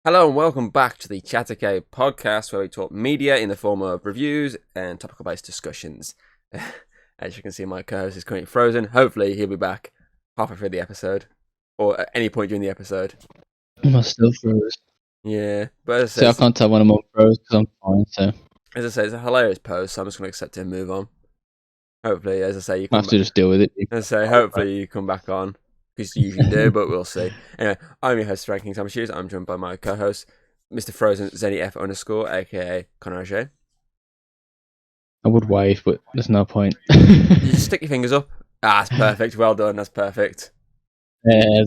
Hello and welcome back to the Chattercade podcast, where we talk media in the form of reviews and topical-based discussions. As you can see, my co-host is currently frozen. Hopefully, he'll be back halfway through the episode, or at any point during the episode. I still froze. Yeah, but as See, I I said, can't tell when I'm on froze because I'm fine, so it's a hilarious post, so I'm just going to accept it and move on. Hopefully, as I say, you I come have back. to just deal with it. Hopefully you come back on, because you usually do, but we'll see. Anyway, I'm your host, Ranking Tom Shoes. I'm joined by my co-host, Mr. Frozen ZF _, aka Connor O'Shea. I would wave, but there's no point. You just stick your fingers up. Ah, that's perfect. Well done. That's perfect. Yeah.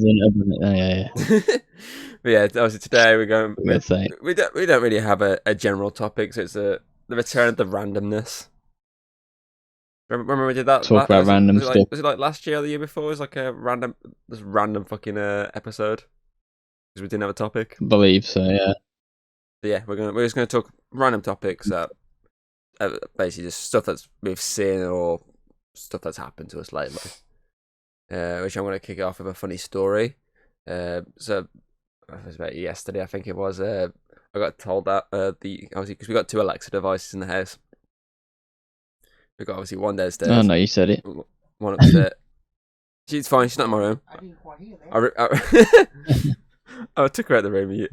But yeah, obviously today we're going. For God's sake. We don't really have a general topic, so it's the return of the randomness. Remember we did that? Talk about random stuff. Was it like last year or the year before? It was like a random fucking episode because we didn't have a topic. I believe so, yeah. But yeah, we're just gonna talk random topics, basically just stuff that's we've seen or stuff that's happened to us lately. Which I'm gonna kick it off with a funny story. So it was about yesterday, I think it was. I got told that obviously because we got two Alexa devices in the house. We got obviously one downstairs. Oh no, you said it. One upstairs. She's fine. She's not in my room. I didn't quite hear that. I took her out the room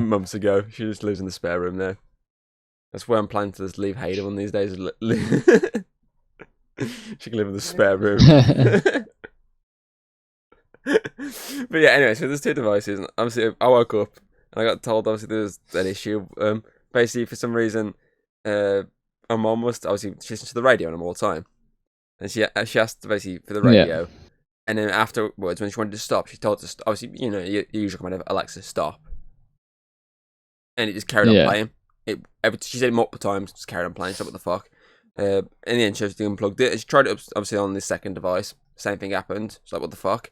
months ago. She just lives in the spare room now. That's where I'm planning to just leave Hayden one these days. She can live in the spare room. But yeah, anyway, so there's two devices. And obviously, I woke up and I got told obviously there was an issue. Basically, for some reason, my mom was obviously she listens to the radio on them all the time, and she asked basically for the radio, and then afterwards when she wanted to stop, she told us obviously you usually come out of Alexa stop, and it just carried on playing. She said it multiple times, just carried on playing. So what the fuck? In the end, she just unplugged it. She tried it obviously on the second device. Same thing happened. She's like, what the fuck?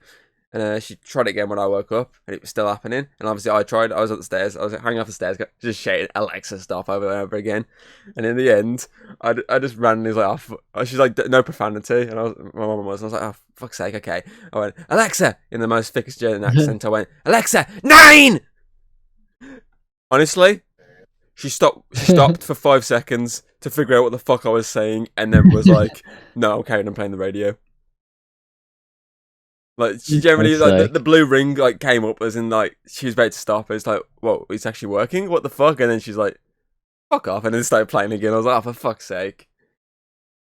And she tried it again when I woke up, and it was still happening. And obviously, I tried. I was up the stairs. I was hanging off the stairs, just shouting Alexa stuff over and over again. And in the end, I just randomly was like, oh, she's like, no profanity. And my mum was. And I was like, oh, fuck's sake, okay. I went, Alexa, in the most thickest German accent. I went, Alexa, 9! Honestly, she stopped for 5 seconds to figure out what the fuck I was saying, and then was like, no, I'm carrying on playing the radio. Like, she generally, like, the blue ring, like, came up as in, like, she was about to stop. It's like, whoa, it's actually working? What the fuck? And then she's like, fuck off. And then started playing again. I was like, oh, for fuck's sake.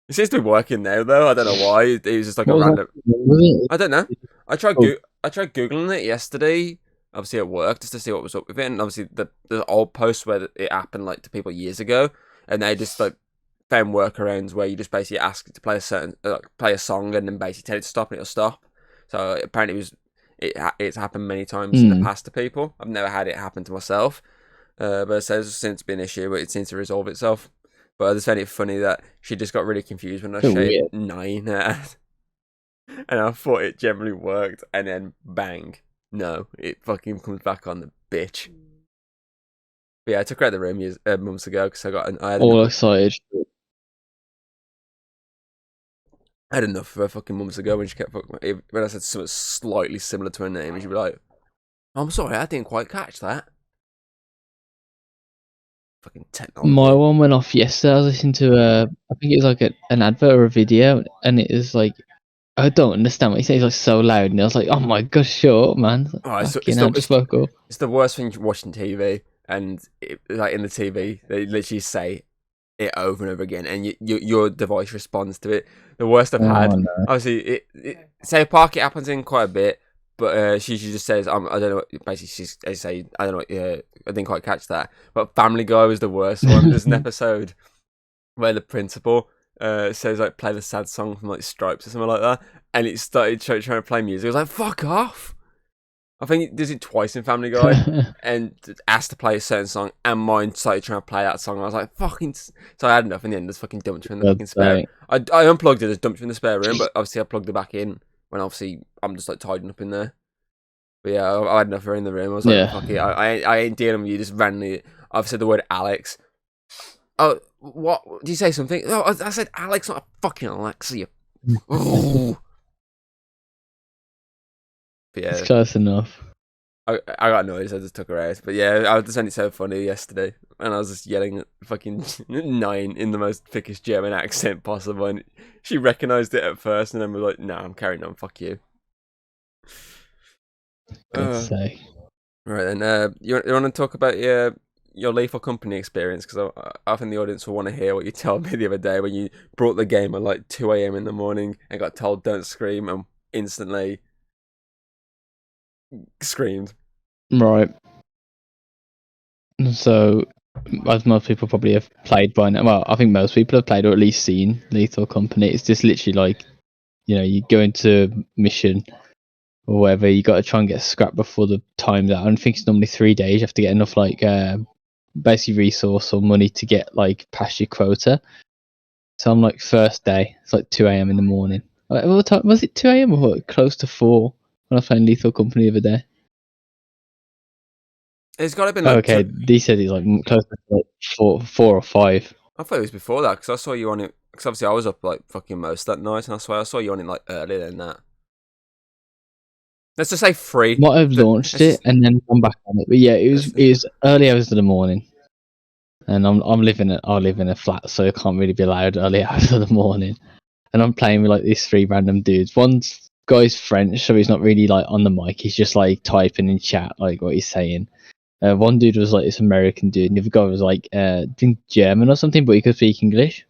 It seems to be working now, though. I don't know why. It was just like a random... I don't know. I tried Googling it yesterday, obviously at work, just to see what was up with it. And obviously, the old posts where it happened, like, to people years ago. And they just, like, found workarounds where you just basically ask it to play a song and then basically tell it to stop and it'll stop. So apparently it's happened many times in the past to people. I've never had it happen to myself, but it seems to be an issue. But it seems to resolve itself. But I just found it funny that she just got really confused when I shouted 9 and I thought it generally worked, and then bang, no, it fucking comes back on the bitch. But yeah, I took her out of the room months ago because I had all excited. I had enough of her fucking months ago when she kept fucking when I said something slightly similar to her name, and she'd be like, I'm sorry, I didn't quite catch that. Fucking technology. My one went off yesterday. I was listening to I think it was like an advert or a video, and it was like, I don't understand what he says. It's like so loud, and I was like, oh my gosh, shut up, man. It's the worst thing watching TV, and like in the TV, they literally say it over and over again, and your device responds to it. The worst I've had, obviously, South Park, it happens in quite a bit, but she just says, I don't know, basically, I don't know, I didn't quite catch that. But Family Guy was the worst one. There's an episode where the principal says, like, play the sad song from, like, Stripes or something like that, and it started trying to play music. I was like, fuck off! I think it does it twice in Family Guy, and asked to play a certain song, and mine started trying to play that song. And I was like, fucking... So I had enough in the end, just fucking dumped her in the fucking spare room. I unplugged it, just dumped her in the spare room, but obviously I plugged her back in when obviously I'm just like tidying up in there. But yeah, I had enough of her in the room. I was like, fuck it, I ain't dealing with you just randomly. I've said the word Alex. Oh, what? Did you say something? No, I said Alex, not a fucking Alexa, you... Oh. But yeah. It's close enough. I got annoyed, so I just took her out. But yeah, I just found it so funny yesterday, and I was just yelling at fucking 9 in the most thickest German accent possible, and she recognised it at first, and then was like, "Nah, I'm carrying on. Fuck you." God's sake. Right then, you want to talk about your Lethal Company experience? Because I think the audience will want to hear what you told me the other day when you brought the game at like 2 a.m. in the morning and got told don't scream and instantly screamed. Right. So, as most people probably have played by now, well, I think most people have played or at least seen Lethal Company. It's just literally like, you go into mission or whatever, you got to try and get a scrap before the time's out. I think it's normally 3 days. You have to get enough like basically resource or money to get like past your quota. So I'm like first day, it's like 2 a.m. in the morning. What time was it? 2 a.m. or what? Close to 4 when I was playing Lethal Company the other day. It's got to be like okay. They said it's like close to like 4 or 5. I thought it was before that because I saw you on it. Because obviously I was up like fucking most that night, and I swear I saw you on it like earlier than that. Let's just say 3. Might have launched it and then come back on it, but yeah, it was early hours of the morning, and I live in a flat, so I can't really be allowed early hours of the morning. And I'm playing with like these 3 random dudes. One guy's French, so he's not really like on the mic. He's just like typing in chat like what he's saying. One dude was like this American dude, and the other guy was like I think German or something, but he could speak English.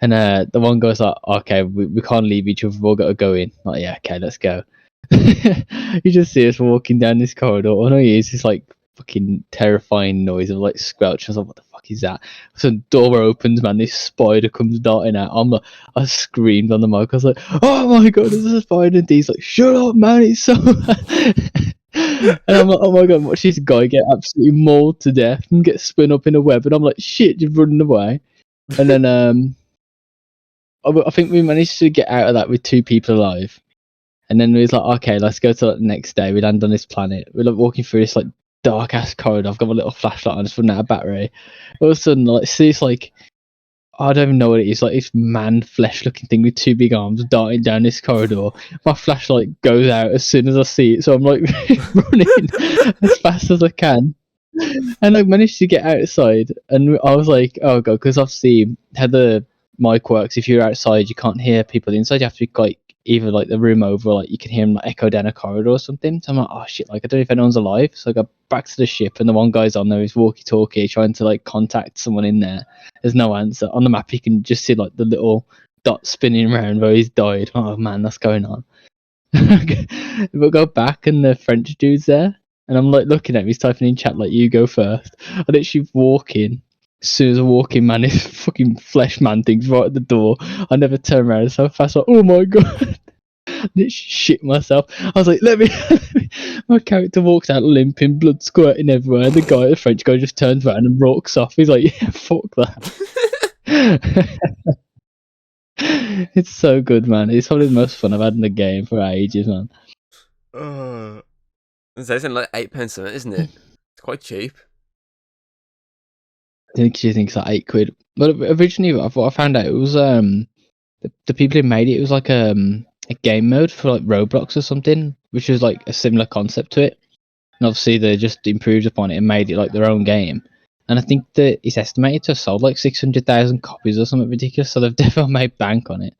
And the one guy's like, okay, we can't leave each other. We've all got to go in. Like, yeah, okay, let's go. You just see us walking down this corridor. All I hear is this like fucking terrifying noise of like squelch. I was like, what the fuck is that? So the door opens, man. This spider comes darting out. I screamed on the mic. I was like, oh my god, there's a spider. And he's like, shut up, man. It's so. And I'm like, oh my god, watch this guy get absolutely mauled to death and get spun up in a web. And I'm like, shit, just running away. And then I think we managed to get out of that with 2 people alive. And then we was like, okay, let's go to like, the next day. We land on this planet. We're like walking through this like dark ass corridor. I've got my little flashlight on, just running out of battery. All of a sudden, like, see this like, I don't even know what it is, like this man flesh looking thing with 2 big arms darting down this corridor. My flashlight goes out as soon as I see it, so I'm like running as fast as I can. And I managed to get outside, and I was like, oh god, because obviously how the mic works, if you're outside, you can't hear people inside. You have to be like either like the room over, or like you can hear them like echo down a corridor or something. So I'm like, oh shit, like I don't know if anyone's alive. So I go back to the ship, and the one guy's on there, he's walkie-talkie trying to like contact someone in there. There's no answer. On the map, you can just see like the little dot spinning around where he's died. Oh man, that's going on. We'll go back, and the French dude's there. And I'm like looking at him, he's typing in chat like, you go first. I literally walk in. As soon as I walk in, man, this fucking flesh man thing's right at the door. I never turn around so fast, like, oh my god. I literally shit myself. I was like, let me. My character walks out limping, blood squirting everywhere. The guy, the French guy, just turns around and rocks off. He's like, yeah, fuck that. It's so good, man. It's probably the most fun I've had in the game for ages, man. It's like £8, isn't it? It's quite cheap. I think she thinks like £8. But originally, what I found out, it was the people who made it. It was like a game mode for like Roblox or something, which was like a similar concept to it. And obviously, they just improved upon it and made it like their own game. And I think that it's estimated to have sold like 600,000 copies or something ridiculous. So they've definitely made bank on it.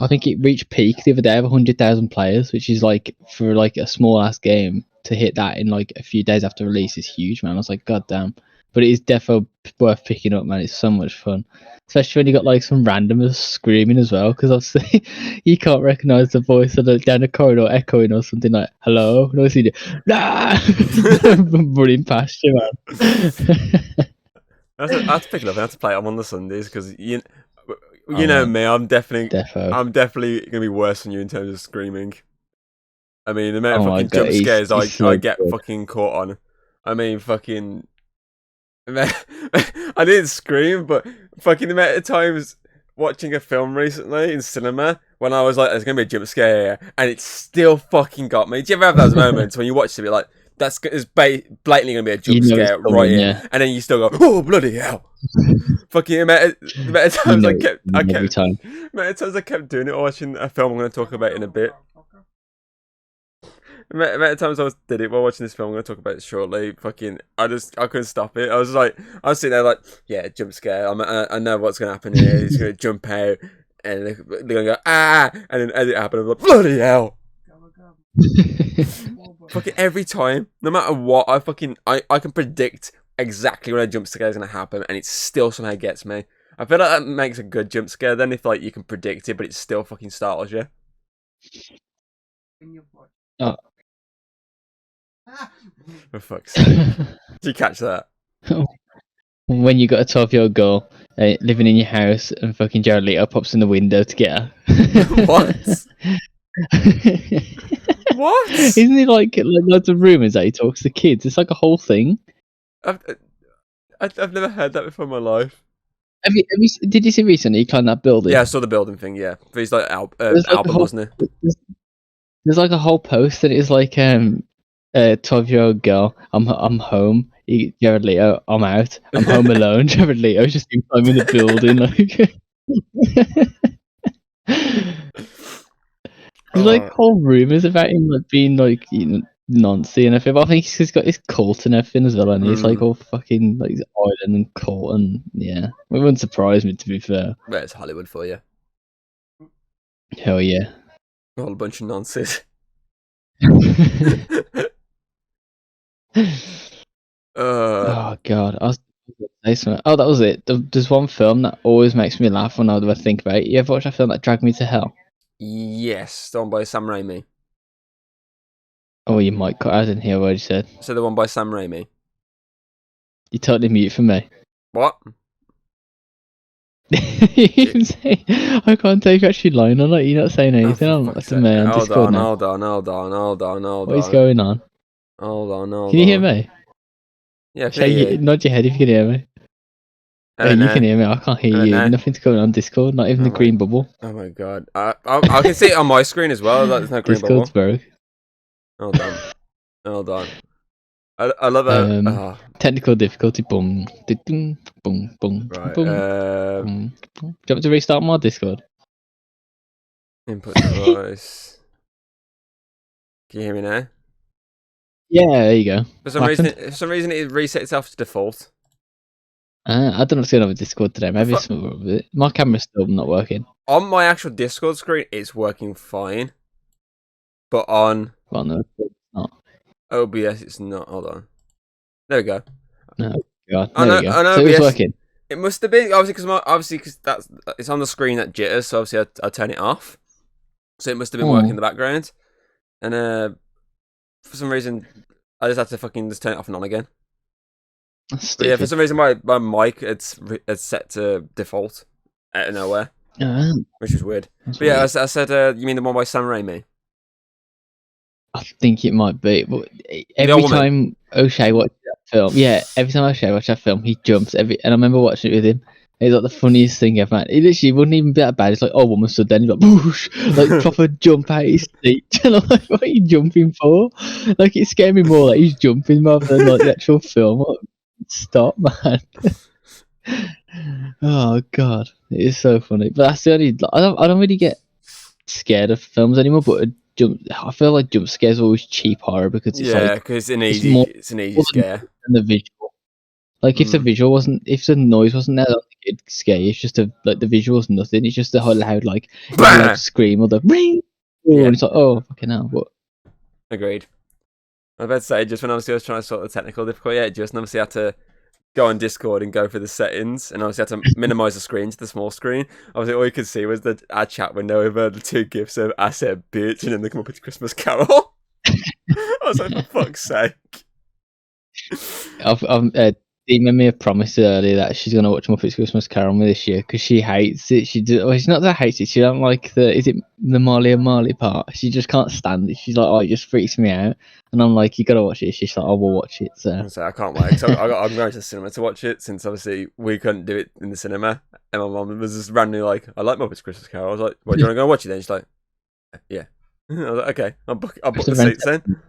I think it reached peak the other day of 100,000 players, which is like for like a small ass game to hit that in like a few days after release is huge, man. I was like, god damn. But it is definitely worth picking up, man. It's so much fun, especially when you got like some randomers screaming as well, because obviously you can't recognise the voice of down the corridor echoing or something like "hello." And obviously, nah, running past you, man. I have to pick it up. I have to play it on the Sundays because you know me. I'm definitely gonna be worse than you in terms of screaming. I mean, the amount of fucking jump scares I get fucking caught on. I mean, fucking. I didn't scream, but fucking the amount of times watching a film recently in cinema when I was like, "There's gonna be a jump scare," here, and it still fucking got me. Do you ever have those moments when you watch it, like there's blatantly gonna be a jump scare right here, yeah. And then you still go, "Oh bloody hell!" Fucking the amount of times I kept doing it watching a film I'm gonna talk about in a bit. amount of times I did it while watching this film. I'm going to talk about it shortly. I couldn't stop it. I was sitting there like, yeah, jump scare. I know what's going to happen here. He's going to jump out, and they're going to go ah, and then as it happened, I'm like, bloody hell! Fucking every time, no matter what, I can predict exactly when a jump scare is going to happen, and it still somehow gets me. I feel like that makes a good jump scare then, if like you can predict it, but it still fucking startles you. Oh. For fuck's sake. Did you catch that? When you got a 12-year-old girl living in your house and fucking Jared Leto pops in the window to get her. What? What? Isn't it like loads of rumours that he talks to kids? It's like a whole thing. I've never heard that before in my life. Did you see recently he climbed that building? Yeah, I saw the building thing, yeah. But he's like like album, wasn't it? There's like a whole post and it's like a 12-year-old girl, I'm home. Jared Leto, I'm out. I'm home alone. Jared Leto just climbing the building. There's like whole rumours about him like being like Nancy and everything. But I think he's got his cult and everything as well, and he's like all fucking like his island and cult, and yeah, it wouldn't surprise me to be fair. But it's Hollywood for you. Hell yeah. A whole bunch of nonsense. Oh god, I was say something. Oh, that was it. There's one film that always makes me laugh when I think about it. You ever watch that film that Dragged Me to Hell? Yes, the one by Sam Raimi. Oh, you might cut. I didn't hear what you said. So the one by Sam Raimi. You totally mute for me. What? You say, I can't tell if you're actually lying or not. You're not saying anything. I'm not to me on Discord now. Hold on. What is going on? Hold on. Can you hear me? Yeah, I can hear you. Nod your head if you can hear me. Yeah, you can hear me. I can't hear you. Nothing's going on Discord. Not even the green bubble. Oh my god. I can see it on my screen as well. There's no green Discord's bubble. broke. Hold on. I love it. Technical difficulty. Boom. Boom. Boom. Boom. Right. Boom. Do you want me to restart my Discord? Input device. Can you hear me now? Yeah, there you go. For some reason, it reset itself to default. I don't know what's going on with Discord today. Maybe it's something wrong with it. My camera's still not working. On my actual Discord screen, it's working fine. But on no, it's not. OBS, it's not. Hold on. There we go. No, God. There we go. On So OBS, it was working. It must have been obviously because it's on the screen that jitters. So obviously I turn it off. So it must have been working in the background. And for some reason, I just had to fucking just turn it off and on again. But yeah, for some reason my mic it's set to default out of nowhere, which was weird. But yeah, I said you mean the one by Sam Raimi? I think it might be. But every time O'Shea watches that film, every time O'Shea watches that film, he jumps and I remember watching it with him. It's like the funniest thing ever, man. It literally wouldn't even be that bad. It's like, oh, woman stood there, and he's like, whoosh, like proper jump out his seat. And I'm like, what are you jumping for? Like, it scared me more like he's jumping rather than like the actual film. Like, stop, man. Oh god, it is so funny. But that's the only. I don't really get scared of films anymore. But I feel like jump scares are always cheap horror because it's because it's an easy scare. And the visual. Like if the visual wasn't, if the noise wasn't there, I don't think it'd scare you. It's just the visual's nothing. It's just the whole loud loud scream or the ring. And it's like, oh fucking hell! What? Agreed. I was about to say, just when I was trying to sort the technical difficulty, just obviously had to go on Discord and go through the settings, and obviously had to minimise the screen to the small screen. Obviously, all you could see was our chat window over the two gifs of "I said bitch" and then they come up with Christmas Carol. I was like, for fuck's sake. Dee made me a promise earlier that she's gonna watch Muppets Christmas Carol this year because she hates it. She's not that hates it. She don't like the Marley and Marley part. She just can't stand it. She's like, oh, it just freaks me out. And I'm like, you gotta watch it. She's like, I will watch it. So I can't wait. So I'm going to the cinema to watch it since obviously we couldn't do it in the cinema. And my mum was just randomly like, I like Muppets Christmas Carol. I was like, well, do you want to go and watch it then? She's like, yeah. I was like, okay, I'll book the seats then.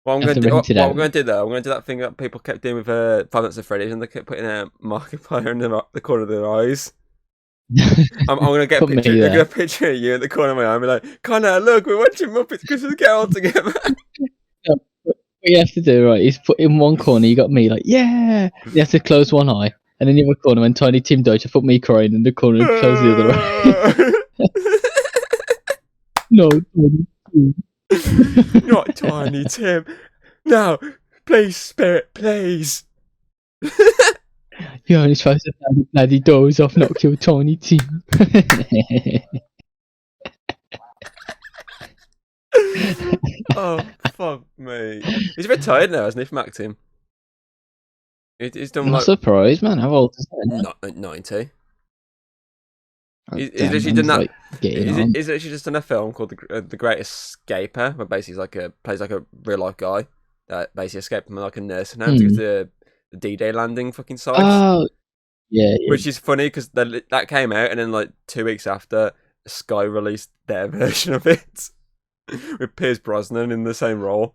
What I'm going to do though, I'm going to do that thing that people kept doing with Five Nights at Freddy's, and they kept putting a Markiplier in the corner of their eyes. I'm gonna get a Put me picture. I'm there. gonna get a picture of you in the corner of my eye and be like, Connor, look, we're watching Muppets Christmas Carol together. What you have to do, right, is put in one corner, you got me, like, yeah! You have to close one eye, and then the other corner, when Tiny Tim died, you put me crying in the corner and close the other eye. No, Tiny Tim. Not Tiny Tim. No, please, Spirit, please. You're only supposed to play the bloody doors off, not kill Tiny Tim. Oh, fuck me. He's retired now, hasn't he, from acting? He's done I'm like... surprised, man. How old is that? 90. He's Damn, literally man's, done that. like, getting on. He's literally just done a film called The Great Escaper, where basically he's plays like a real life guy that basically escaped from like a nursing home to go to the D-Day landing fucking sites. Oh, yeah. Which is funny because that came out, and then like 2 weeks after, Sky released their version of it with Pierce Brosnan in the same role.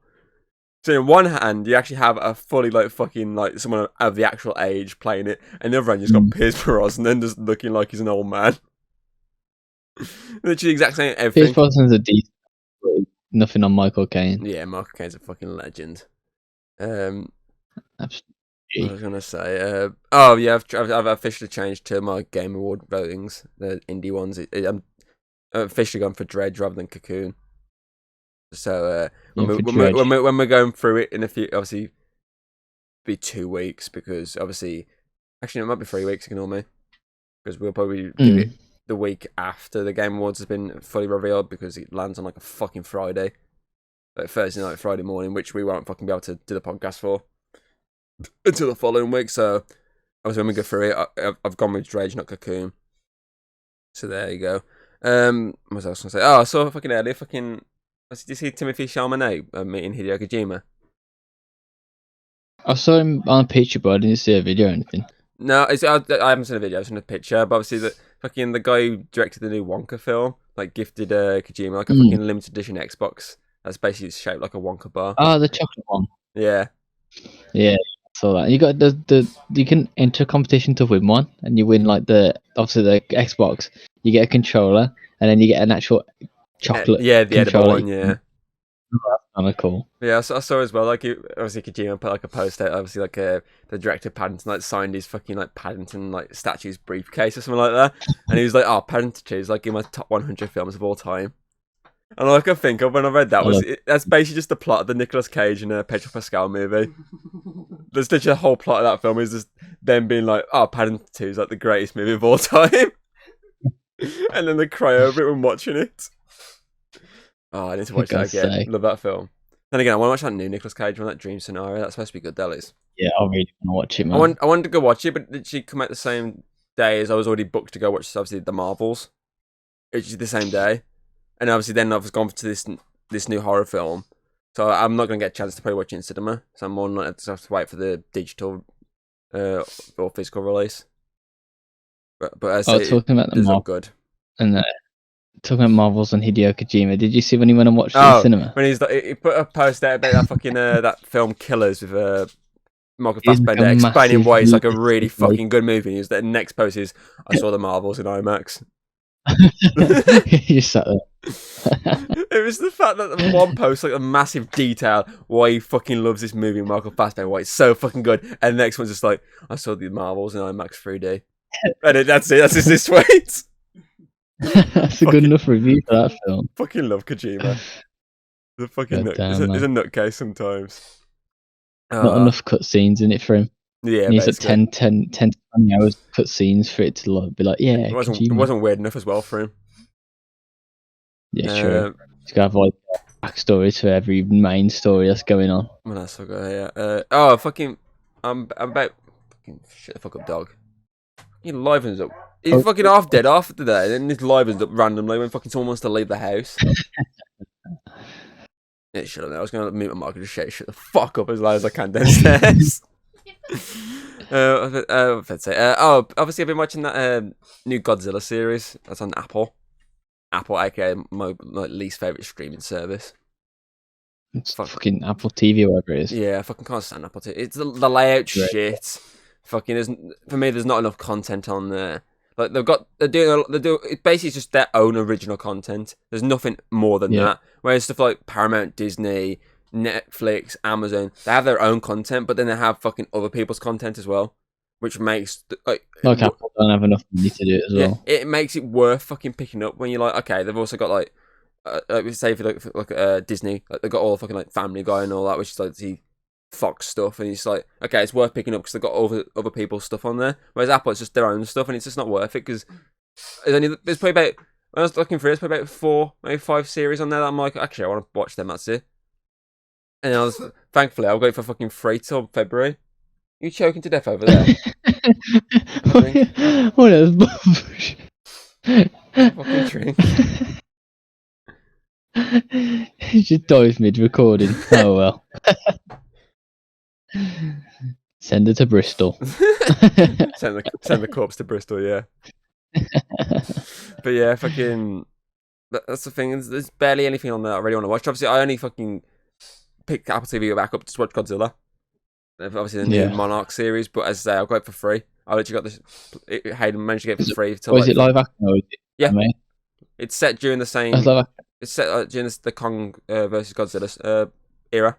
So in one hand, you actually have a fully fucking someone of the actual age playing it, and the other hand, you've got Pierce Brosnan just looking like he's an old man. Literally the exact same everything. Pierce Brosnan's a decent. Nothing on Michael Caine. Yeah, Michael Caine's a fucking legend. Absolutely. I was gonna say, oh yeah, I've officially changed to my Game Award votings, the indie ones. I've officially gone for Dredge rather than Cocoon. So when we're going through it in a few, obviously, be 2 weeks because obviously, actually it might be 3 weeks. Ignore me, because we'll probably do it the week after the Game Awards has been fully revealed because it lands on like a fucking Friday, like Thursday night, Friday morning, which we won't fucking be able to do the podcast for until the following week. So obviously when we go through it, I've gone with Dredge, not Cocoon. So there you go. What was I gonna say? Oh, I saw fucking earlier. Did you see Timothy Chalamet meeting Hideo Kojima? I saw him on a picture, but I didn't see a video or anything. No, I haven't seen a video. I've seen a picture. But obviously, the guy who directed the new Wonka film gifted Kojima like a fucking limited edition Xbox that's basically shaped like a Wonka bar. Oh, the chocolate one. Yeah. Yeah, I saw that. You got you can enter a competition to win one, and you win obviously the Xbox. You get a controller, and then you get an actual chocolate. Yeah, the edible one. Yeah. That's kind of cool. Yeah, I saw as well. Obviously Kojima put like a post out. Obviously, the director Paddington signed his fucking Paddington statue's briefcase or something like that, and he was like, "Oh, Paddington 2 is in my top 100 films of all time." And all I could think of when I read that was that's basically just the plot of the Nicolas Cage and Pedro Pascal movie. There's literally the whole plot of that film is just them being like, "Oh, Paddington 2 is the greatest movie of all time," and then they cry over it when watching it. Oh, I need to watch that again. Love that film. Then again, I want to watch that new Nicolas Cage one, that Dream Scenario. That's supposed to be good, that is. Yeah, I really want to watch it, man. I wanted to go watch it, but did she come out the same day as I was already booked to go watch, obviously, The Marvels? It's the same day. And obviously then I've gone to this new horror film. So I'm not going to get a chance to probably watch it in cinema. So I'm more than likely to have to wait for the digital or physical release. But as I was talking about the Marvels. Good. And talking about Marvels and Hideo Kojima, did you see when he went and watched it in the cinema? When he put a post out about that fucking that film Killers with Michael Fassbender explaining why it's a really fucking good movie. The next post is I saw the Marvels in IMAX. You sat there. It was the fact that the one post a massive detail why he fucking loves this movie, Michael Fassbender, why it's so fucking good, and the next one's just I saw the Marvels in IMAX 3D, and that's it. That's his tweet. That's a good enough review for that film. Fucking love Kojima. The fucking he's a nutcase sometimes. Not enough cutscenes in it for him. Yeah, he's at 10 to 20 hours cutscenes for it to be yeah. It wasn't weird enough as well for him. Yeah, true. He's got to have backstories for every main story that's going on. Well, that's so good. Yeah. Fucking. I'm about. Fucking shut the fuck up, dog. He livens up. He's fucking half dead after today, then he livens up randomly when fucking someone wants to leave the house. Yeah, shut up now. I was going to mute my mic and just shut the fuck up as loud as I can downstairs. Obviously I've been watching that new Godzilla series that's on Apple, aka my least favourite streaming service. It's fucking Apple TV or whatever it is. Yeah, I fucking can't stand Apple TV. It's the layout shit. Fucking for me, there's not enough content on there. Like they're doing it's basically just their own original content. There's nothing more than that. Whereas stuff like Paramount, Disney, Netflix, Amazon, they have their own content, but then they have fucking other people's content as well, which makes like Apple don't have enough money to do it as well. It makes it worth fucking picking up when you're like, okay, they've also got like say if you look at Disney, like they've got all fucking like Family Guy and all that, which is like the Fox stuff, and it's like, okay, it's worth picking up because they've got all other people's stuff on there. Whereas Apple, it's just their own stuff, and it's just not worth it because there's probably about, when I was looking through, there's probably about 4, maybe 5 series on there that I'm like, actually, I want to watch them. That's it. And thankfully, I'll go for fucking free till February. You choking to death over there? What else? Fucking drink. He just dies mid-recording. Oh well. Send it to Bristol. send the corpse to Bristol, yeah. But yeah, fucking. That's the thing. There's barely anything on there I really want to watch. Obviously, I only fucking picked Apple TV back up to watch Godzilla. Obviously, the new Monarch series, but as I say, I've got it for free. I literally got this. Hayden managed to get it for free. Was it live action? Or is it anime? It's set during the same. It's set during the Kong versus Godzilla era.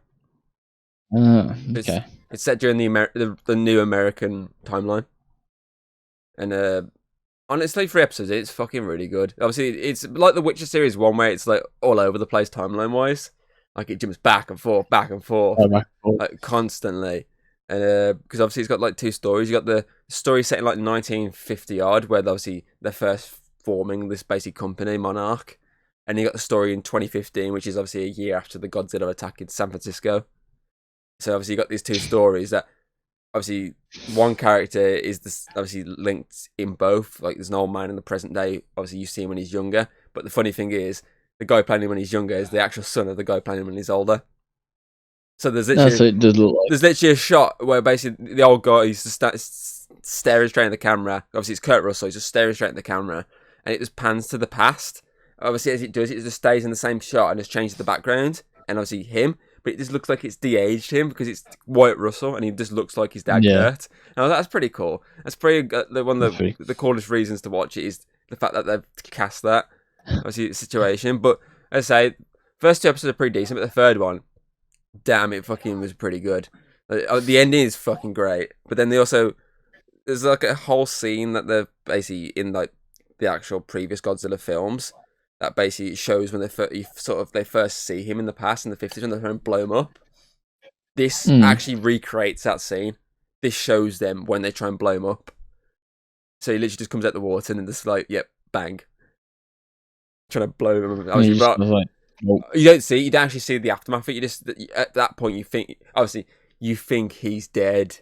Okay. It's set during the new American timeline, and honestly, 3 episodes, it's fucking really good. Obviously, it's like the Witcher series 1, where it's like all over the place timeline wise, like it jumps back and forth, like constantly. And because obviously it's got like 2 stories. You got the story set in like 1950 odd, where obviously they're first forming this basic company, Monarch, and you got the story in 2015, which is obviously a year after the Godzilla attack in San Francisco. So obviously you got these 2 stories that obviously one character is obviously linked in both. Like there's an old man in the present day. Obviously you see him when he's younger, but the funny thing is the guy playing him when he's younger is the actual son of the guy playing him when he's older. So there's literally a shot where basically the old guy is just staring straight at the camera. Obviously it's Kurt Russell. He's just staring straight at the camera, and it just pans to the past. Obviously as it does, it just stays in the same shot and just changes the background, and obviously him. But it just looks like it's de-aged him because it's Wyatt Russell and he just looks like his dad, Kurt. And I was like, that's pretty cool. That's pretty one of the coolest reasons to watch it is the fact that they've cast that obviously situation. But as I say, first 2 episodes are pretty decent, but the third one, damn, it fucking was pretty good. The ending is fucking great. But then there's like a whole scene that they're basically in like the actual previous Godzilla films. That basically shows when they first see him in the past in the 50s when they're trying to blow him up. This actually recreates that scene. This shows them when they try and blow him up. So he literally just comes out the water and then just like, yep, bang. Trying to blow him up. You don't actually see the aftermath. You just, at that point, you think he's dead.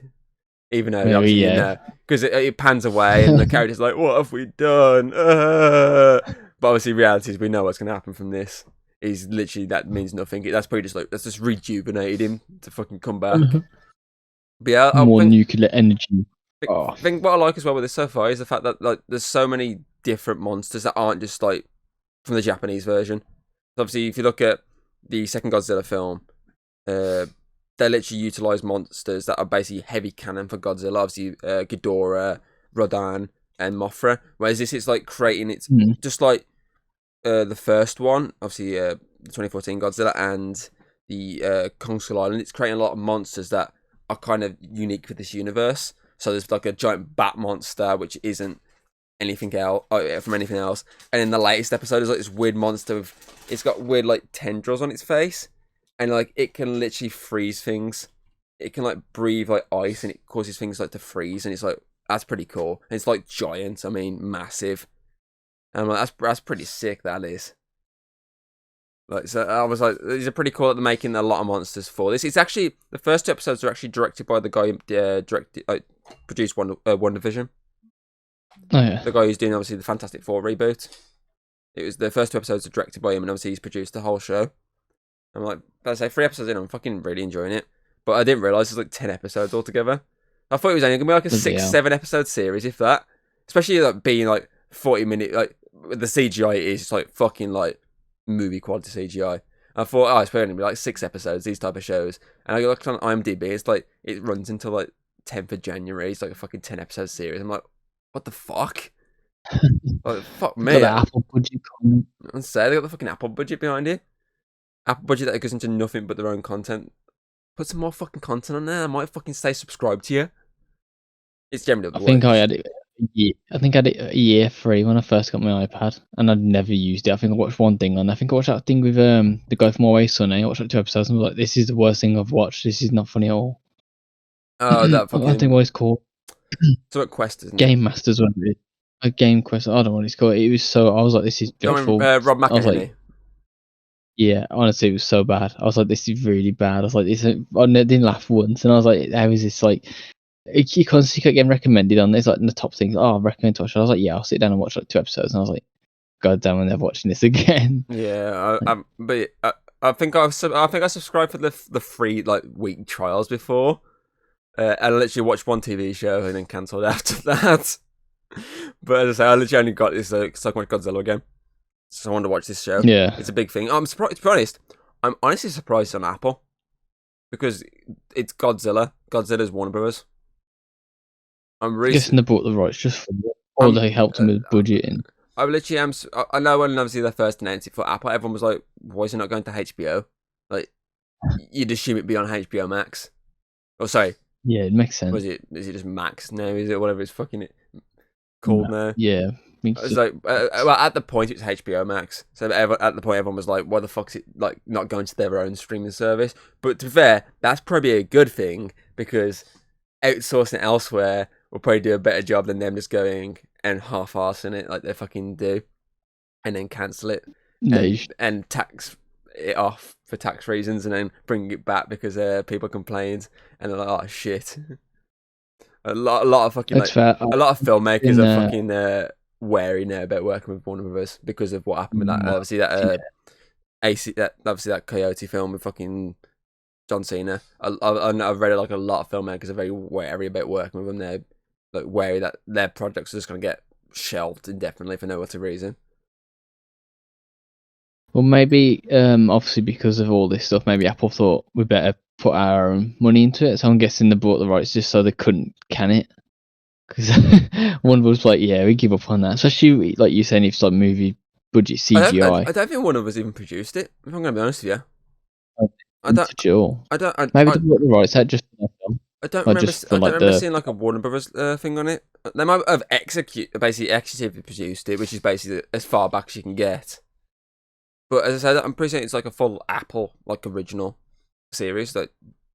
Even though, because it pans away and the character's like, what have we done? But obviously, reality is we know what's going to happen from this. He's literally, that means nothing. That's probably just like, that's just rejuvenated him to fucking come back. But yeah, more nuclear energy. I think what I like as well with this so far is the fact that like there's so many different monsters that aren't just like from the Japanese version. So obviously, if you look at the second Godzilla film, they literally utilize monsters that are basically heavy canon for Godzilla. Obviously, Ghidorah, Rodan, and Mothra. Whereas this is like creating it's just like the first one, obviously the 2014 Godzilla and the Kong Skull Island. It's creating a lot of monsters that are kind of unique for this universe. So there's like a giant bat monster which isn't anything else from anything else. And in the latest episode, there's like this weird monster it's got weird like tendrils on its face, and like it can literally freeze things. It can like breathe like ice, and it causes things like to freeze. And it's like, that's pretty cool. And it's like giant. I mean, massive. And I'm like, that's pretty sick. That is. Like, so I was like, these are pretty cool that they're making a lot of monsters for this. It's actually the first 2 episodes are actually directed by the guy who produced One Division. Oh yeah. The guy who's doing obviously the Fantastic Four reboot. It was the first 2 episodes are directed by him, and obviously he's produced the whole show. I'm like, I say 3 episodes in, I'm fucking really enjoying it. But I didn't realise there's like 10 episodes altogether. I thought it was only gonna be like a 6-7 episode series, if that. Especially like being like 40-minute, like the CGI is just like fucking like movie quality CGI. I thought, it's probably gonna be like 6 episodes, these type of shows. And I looked on IMDb, it's like it runs until like 10th of January. It's like a fucking 10 episode series. I'm like, what the fuck? Like, fuck Got me. the Apple budget coming. I'd say they got the fucking Apple budget behind it. Apple budget that goes into nothing but their own content. Put some more fucking content on there. I might fucking stay subscribed to you. It's generally. I think I had it. I think I had it a year free when I first got my iPad, and I'd never used it. I think I watched one thing on. I think I watched that thing with the guy from Always Sunny. I watched like 2 episodes, and I was like, "This is the worst thing I've watched. This is not funny at all." Oh, that fucking. I think what it's called. It's what Quest, isn't it? Game Masters, wasn't it? A Game Quest. I don't know what it's called. It was so. I was like, "This is dreadful." Rob McElhenney. I was like, yeah, honestly, it was so bad. I was like, "This is really bad." I was like, "This." I didn't laugh once, and I was like, "How is this like?" You constantly kept getting recommended on this, like in the top things. Oh, I recommend to watch it. I was like, yeah, I'll sit down and watch like 2 episodes, and I was like, God damn, I'm never watching this again. Yeah, I think I subscribed for the free like week trials before. I literally watched one TV show and then cancelled after that. But as I say, I literally only got this so I can watch Godzilla again. So I wanted to watch this show. Yeah, it's a big thing. I'm surprised. To be honest, I'm honestly surprised on Apple because it's Godzilla. Godzilla's Warner Brothers. I'm really guessing they bought the rights just for it, or they helped them with budgeting. I literally am. I know when obviously they first announced it for Apple, everyone was like, "Why is it not going to HBO?" Like, you'd assume it'd be on HBO Max. Oh, sorry. Yeah, it makes sense. Is it just Max now? Is it whatever it's fucking called now? Yeah. It's like well, at the point it's HBO Max. So at the point everyone was like, "Why the fuck's it like not going to their own streaming service?" But to be fair, that's probably a good thing because outsourcing it elsewhere will probably do a better job than them just going and half-assing it like they fucking do, and then cancel it and tax it off for tax reasons, and then bring it back because people complained and they're like, "Oh shit." a lot of fucking like, a lot of filmmakers are fucking wary now about working with Warner Brothers because of what happened with that. Obviously that Coyote film with fucking John Cena. I've read like a lot of filmmakers are very wary about working with them. They're like wary that their projects are just going to get shelved indefinitely for no other reason. Well, maybe obviously because of all this stuff, maybe Apple thought we better put our own money into it. So I'm guessing they bought the rights just so they couldn't can it. Because one was like, yeah, we give up on that. Especially like you saying, if it's like movie budget CGI. I don't think one of us even produced it. If I'm going to be honest with you, I don't. Maybe they bought the rights out just for film. I don't remember seeing like a Warner Brothers thing on it. They might have basically executive produced it, which is basically as far back as you can get. But as I said, I'm pretty sure it's like a full Apple like original series.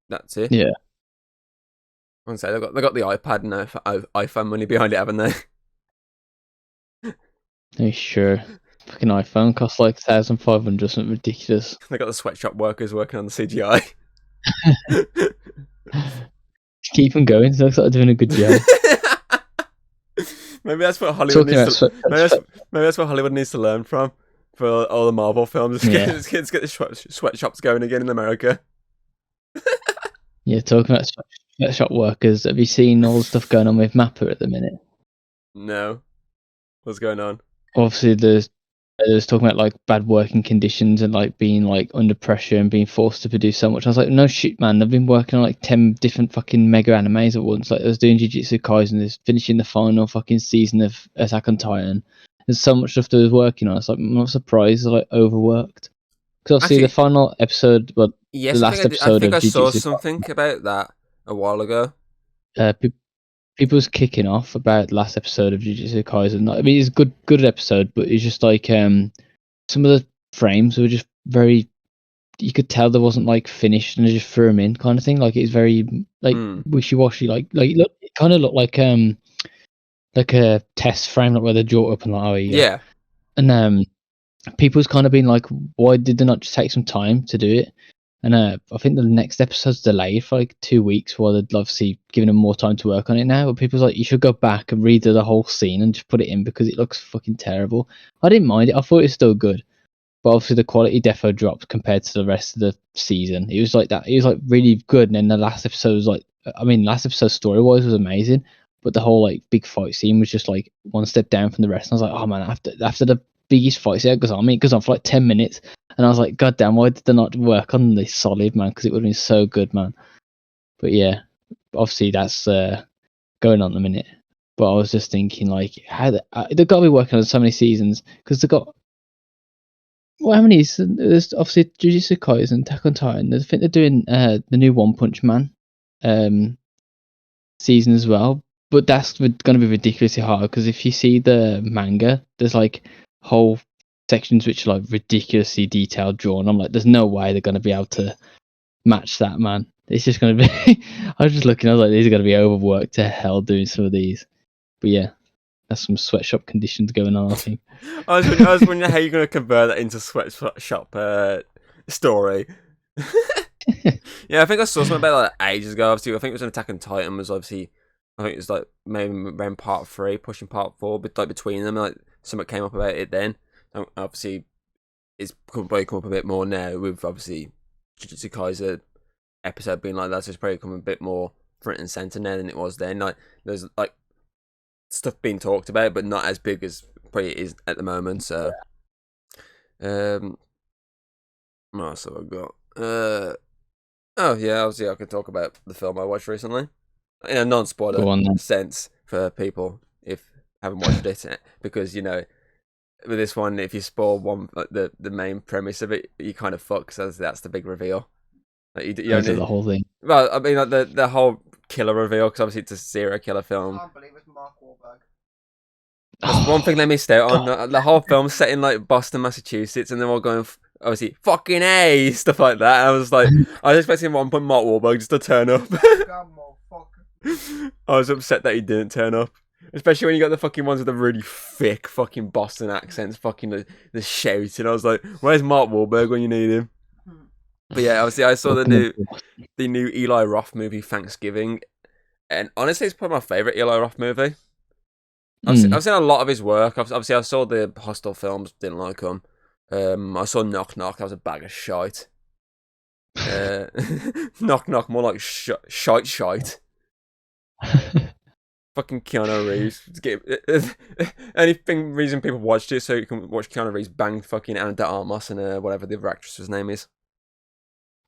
That's it. Yeah. I say they got the iPad and iPhone money behind it, haven't they? Are you sure? Fucking iPhone costs like 1,500, something ridiculous. They got the sweatshop workers working on the CGI. Keep them going. It looks like they're doing a good job. Maybe that's what Hollywood needs to. Maybe that's what Hollywood needs to learn from for all the Marvel films. Let's get the sweatshops going again in America. Yeah, talking about sweatshop workers. Have you seen all the stuff going on with Mappa at the minute? No. What's going on? Obviously, there's talking about like bad working conditions and like being like under pressure and being forced to produce so much. I was like, no shit, man. They've been working on like 10 different fucking mega animes at once. Like, I was doing Jujutsu Kaisen, there's finishing the final fucking season of Attack on Titan. There's so much stuff they was working on. It's like, I'm not surprised they're like overworked. Because obviously the final episode, the last episode of Jujutsu Kaisen. I think I saw something about that a while ago. People was kicking off about the last episode of Jujutsu Kaisen. I mean, it's a good episode, but it's just like some of the frames were just very. You could tell there wasn't like finished, and they just threw them in, kind of thing. Like it's very like wishy-washy. Like look, it kind of looked like a test frame, like where they draw up and like, oh yeah. And people's kind of been like, why did they not just take some time to do it? And I think the next episode's delayed for like 2 weeks while they're obviously giving them more time to work on it now. But people's like, you should go back and redo the whole scene and just put it in because it looks fucking terrible. I didn't mind it. I thought it was still good. But obviously the quality defo dropped compared to the rest of the season. It was like that. It was like really good. And then the last episode was like, last episode story-wise was amazing. But the whole like big fight scene was just like one step down from the rest. And I was like, oh man, after the biggest fight scene, it goes on for like 10 minutes. And I was like, God damn, why did they not work on this solid, man? Because it would have been so good, man. But yeah, obviously that's going on at the minute. But I was just thinking, like, how they've got to be working on so many seasons because they've got. Well, how many? There's obviously Jujutsu Kaisen, Attack on Titan. I think they're doing the new One Punch Man season as well. But that's going to be ridiculously hard because if you see the manga, there's like whole sections which are like ridiculously detailed drawn. I'm like, there's no way they're going to be able to match that, man. It's just going to be. I was just looking. I was like, these are going to be overworked to hell doing some of these. But yeah, that's some sweatshop conditions going on, I think. I was wondering how you're going to convert that into sweatshop story. Yeah, I think I saw something about that ages ago. Obviously, I think it was an Attack on Titan. Was obviously, I think it was like maybe around part 3, pushing part 4, but like between them, like something came up about it then. Obviously, it's probably come up a bit more now with obviously Jujutsu Kaisen episode being like that. So it's probably come a bit more front and center now than it was then. Like there's like stuff being talked about, but not as big as probably it is at the moment. So, what else have I got? Oh yeah, obviously I could talk about the film I watched recently in a non-spoiler sense for people if haven't watched it, because you know with this one, if you spoil one the main premise of it, you kind of fuck. So that's the big reveal. Like you the whole thing. Well, I mean, like the whole killer reveal, because obviously it's a serial killer film. I can't believe it's Mark Wahlberg. That's one thing they missed out on. The whole film set in like Boston, Massachusetts, and they're all going obviously fucking A, stuff like that. And I was like, I was expecting at one point Mark Wahlberg just to turn up. I was upset that he didn't turn up, especially when you got the fucking ones with the really thick fucking Boston accents, fucking the shouting. I was like, where's Mark Wahlberg when you need him? But yeah, obviously I saw the new Eli Roth movie, Thanksgiving, and honestly, it's probably my favorite Eli Roth movie. I've seen a lot of his work. Obviously, I saw the Hostel films, didn't like them. I saw Knock Knock, that was a bag of shite. Knock Knock, more like shite. Fucking Keanu Reeves. Anything reason people watched it so you can watch Keanu Reeves bang fucking Ana de Armas and whatever the other actress's name is.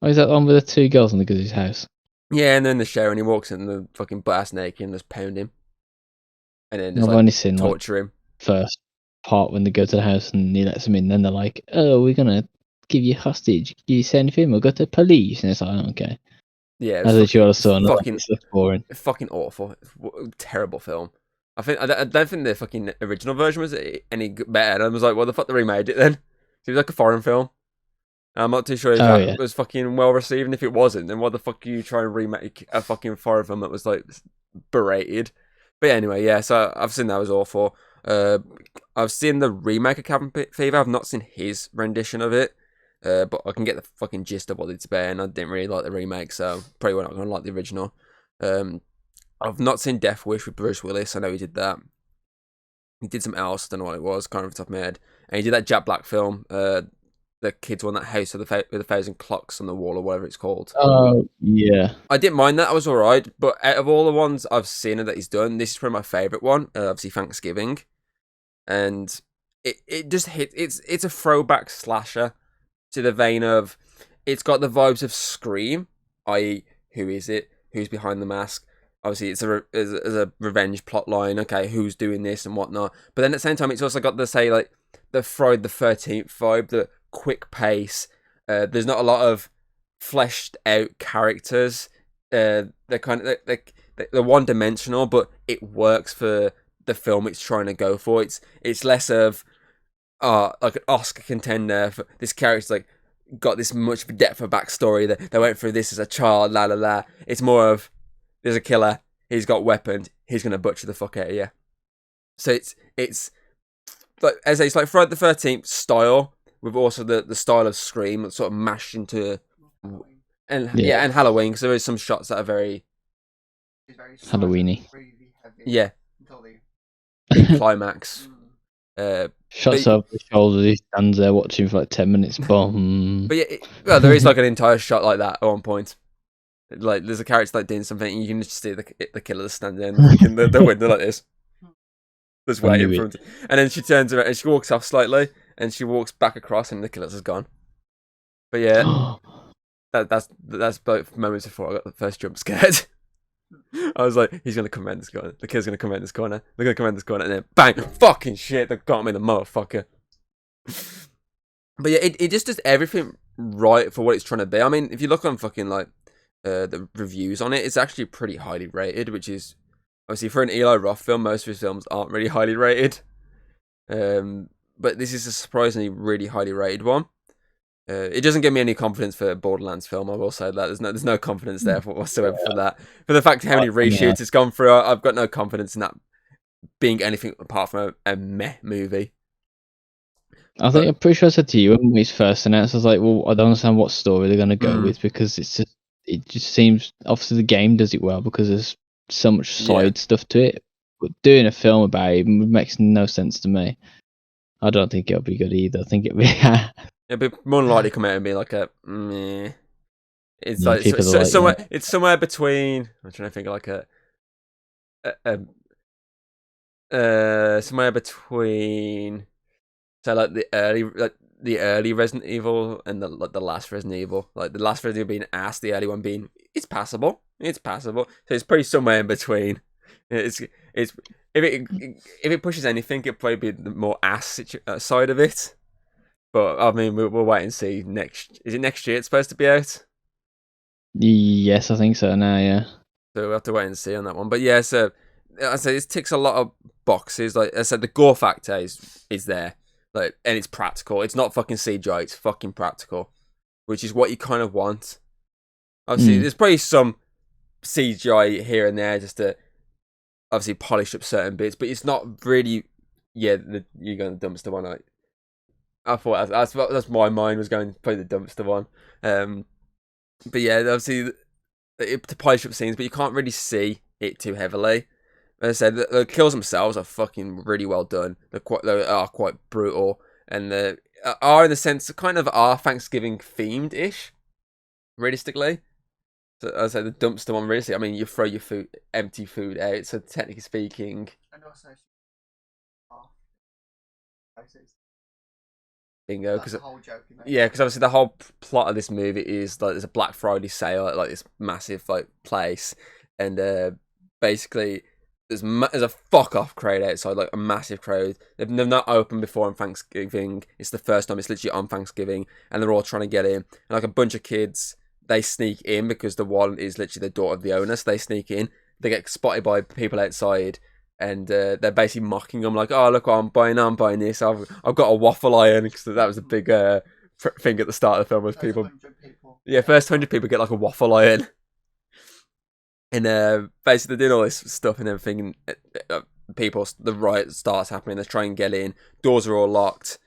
Oh, is that the one with the 2 girls in the guy's house? Yeah, and then the show, and he walks in the fucking blast naked and just pound him. And then I've only seen torture him. First part when they go to the house and he lets them in, then they're like, oh, we're gonna give you hostage. Do you say anything? We'll go to the police. And it's like, oh, okay. Yeah, as you saw, fucking boring. Fucking awful. Terrible film. I don't think the fucking original version was any better. And I was like, well, the fuck they remade it then? It was like a foreign film. I'm not too sure if that was fucking well received, and if it wasn't, then why the fuck are you trying to remake a fucking foreign film that was like berated? But yeah, anyway, yeah, so I've seen that was awful. I've seen the remake of Cabin Fever. I've not seen his rendition of it, but I can get the fucking gist of what it's about, and I didn't really like the remake, so probably not going to like the original. I've not seen Death Wish with Bruce Willis. I know he did that. He did something else, I don't know what it was, can't remember off the top of my head. And he did that Jack Black film, the kids won that house with 1,000 clocks on the wall or whatever it's called. Oh, yeah. I didn't mind that. I was alright. But out of all the ones I've seen that he's done, this is probably my favourite one. Obviously, Thanksgiving. And it just hits. It's a throwback slasher to the vein of, it's got the vibes of Scream, i.e., who is it? Who's behind the mask? Obviously, it's a revenge plot line. Okay, who's doing this and whatnot. But then at the same time, it's also got the, say, like, the Friday the 13th vibe, the quick pace. There's not a lot of fleshed out characters. They're kind of they're one dimensional, but it works for the film it's trying to go for. It's less of like an Oscar contender for this character's like got this much depth of backstory that they went through this as a child, la la la. It's more of, there's a killer, he's got weapons, he's gonna butcher the fuck out of you. So it's like, as it's like Friday the 13th style, with also the style of Scream sort of mashed into, and Halloween, because there is some shots that are very Halloweeny. Really heavy. Yeah. Until the Big climax. Shots over the shoulder, he stands there watching for like 10 minutes. Boom. But yeah, there is like an entire shot like that at one point. Like there's a character like doing something, and you can just see the killer standing in the window like this. Just waiting for him to, and then she turns around and she walks off slightly, and she walks back across, and the killer's is gone. But yeah, that's both moments before I got the first jump scared. I was like, he's gonna come around this corner. The kid's gonna come around this corner. They're gonna come around this corner, and then bang! Fucking shit! They got me, the motherfucker. But yeah, it just does everything right for what it's trying to be. I mean, if you look on fucking like the reviews on it, it's actually pretty highly rated, which is obviously for an Eli Roth film. Most of his films aren't really highly rated, but this is a surprisingly really highly rated one. It doesn't give me any confidence for a Borderlands film. I will say that there's no confidence there whatsoever for that. For the fact how many reshoots it's gone through, I've got no confidence in that being anything apart from a meh movie. I'm pretty sure I said to you when we first announced, I was like, well, I don't understand what story they're going to go with, because it just seems, obviously the game does it well because there's so much side stuff to it, but doing a film about it makes no sense to me. I don't think it'll be good either. I think it'll be it'll be more than likely come out and be like a meh. It's like it's somewhere between. I'm trying to think of like somewhere between. So like the early Resident Evil and the last Resident Evil. Like the last Resident Evil being ass, the early one being it's passable. So it's pretty somewhere in between. It's if it pushes anything, it'll probably be the more ass side of it. But I mean, we'll wait and see. Is it next year? It's supposed to be out. Yes, I think so now. Yeah. So we'll have to wait and see on that one. But yeah, so I said it ticks a lot of boxes. Like I said, the gore factor is there. Like, and it's practical. It's not fucking CGI. It's fucking practical, which is what you kind of want. Obviously, there's probably some CGI here and there just to obviously polish up certain bits, but it's not really. Yeah, you're going the dumpster one. I thought that's my mind was going to play the dumpster one. But yeah, obviously to polish up scenes, but you can't really see it too heavily. As I said, the kills themselves are fucking really well done. They are quite brutal, and are in the sense kind of are Thanksgiving themed ish. Realistically, so as I said, the dumpster one. Realistically, I mean, you throw your empty food out. So technically speaking, and also, bingo. Because obviously the whole plot of this movie is like there's a Black Friday sale at like this massive like place, and basically. There's a fuck off crowd outside, like a massive crowd. They've not opened before on Thanksgiving. It's the first time. It's literally on Thanksgiving, and they're all trying to get in. And like a bunch of kids, they sneak in because the one is literally the daughter of the owner. So they sneak in. They get spotted by people outside, and they're basically mocking them, like, "Oh, look what I'm buying this. I've got a waffle iron," because that was a big thing at the start of the film. Was people. First 100 people get like a waffle iron. And basically they're doing all this stuff and everything, and the riot starts happening. They try and get in. Doors are all locked,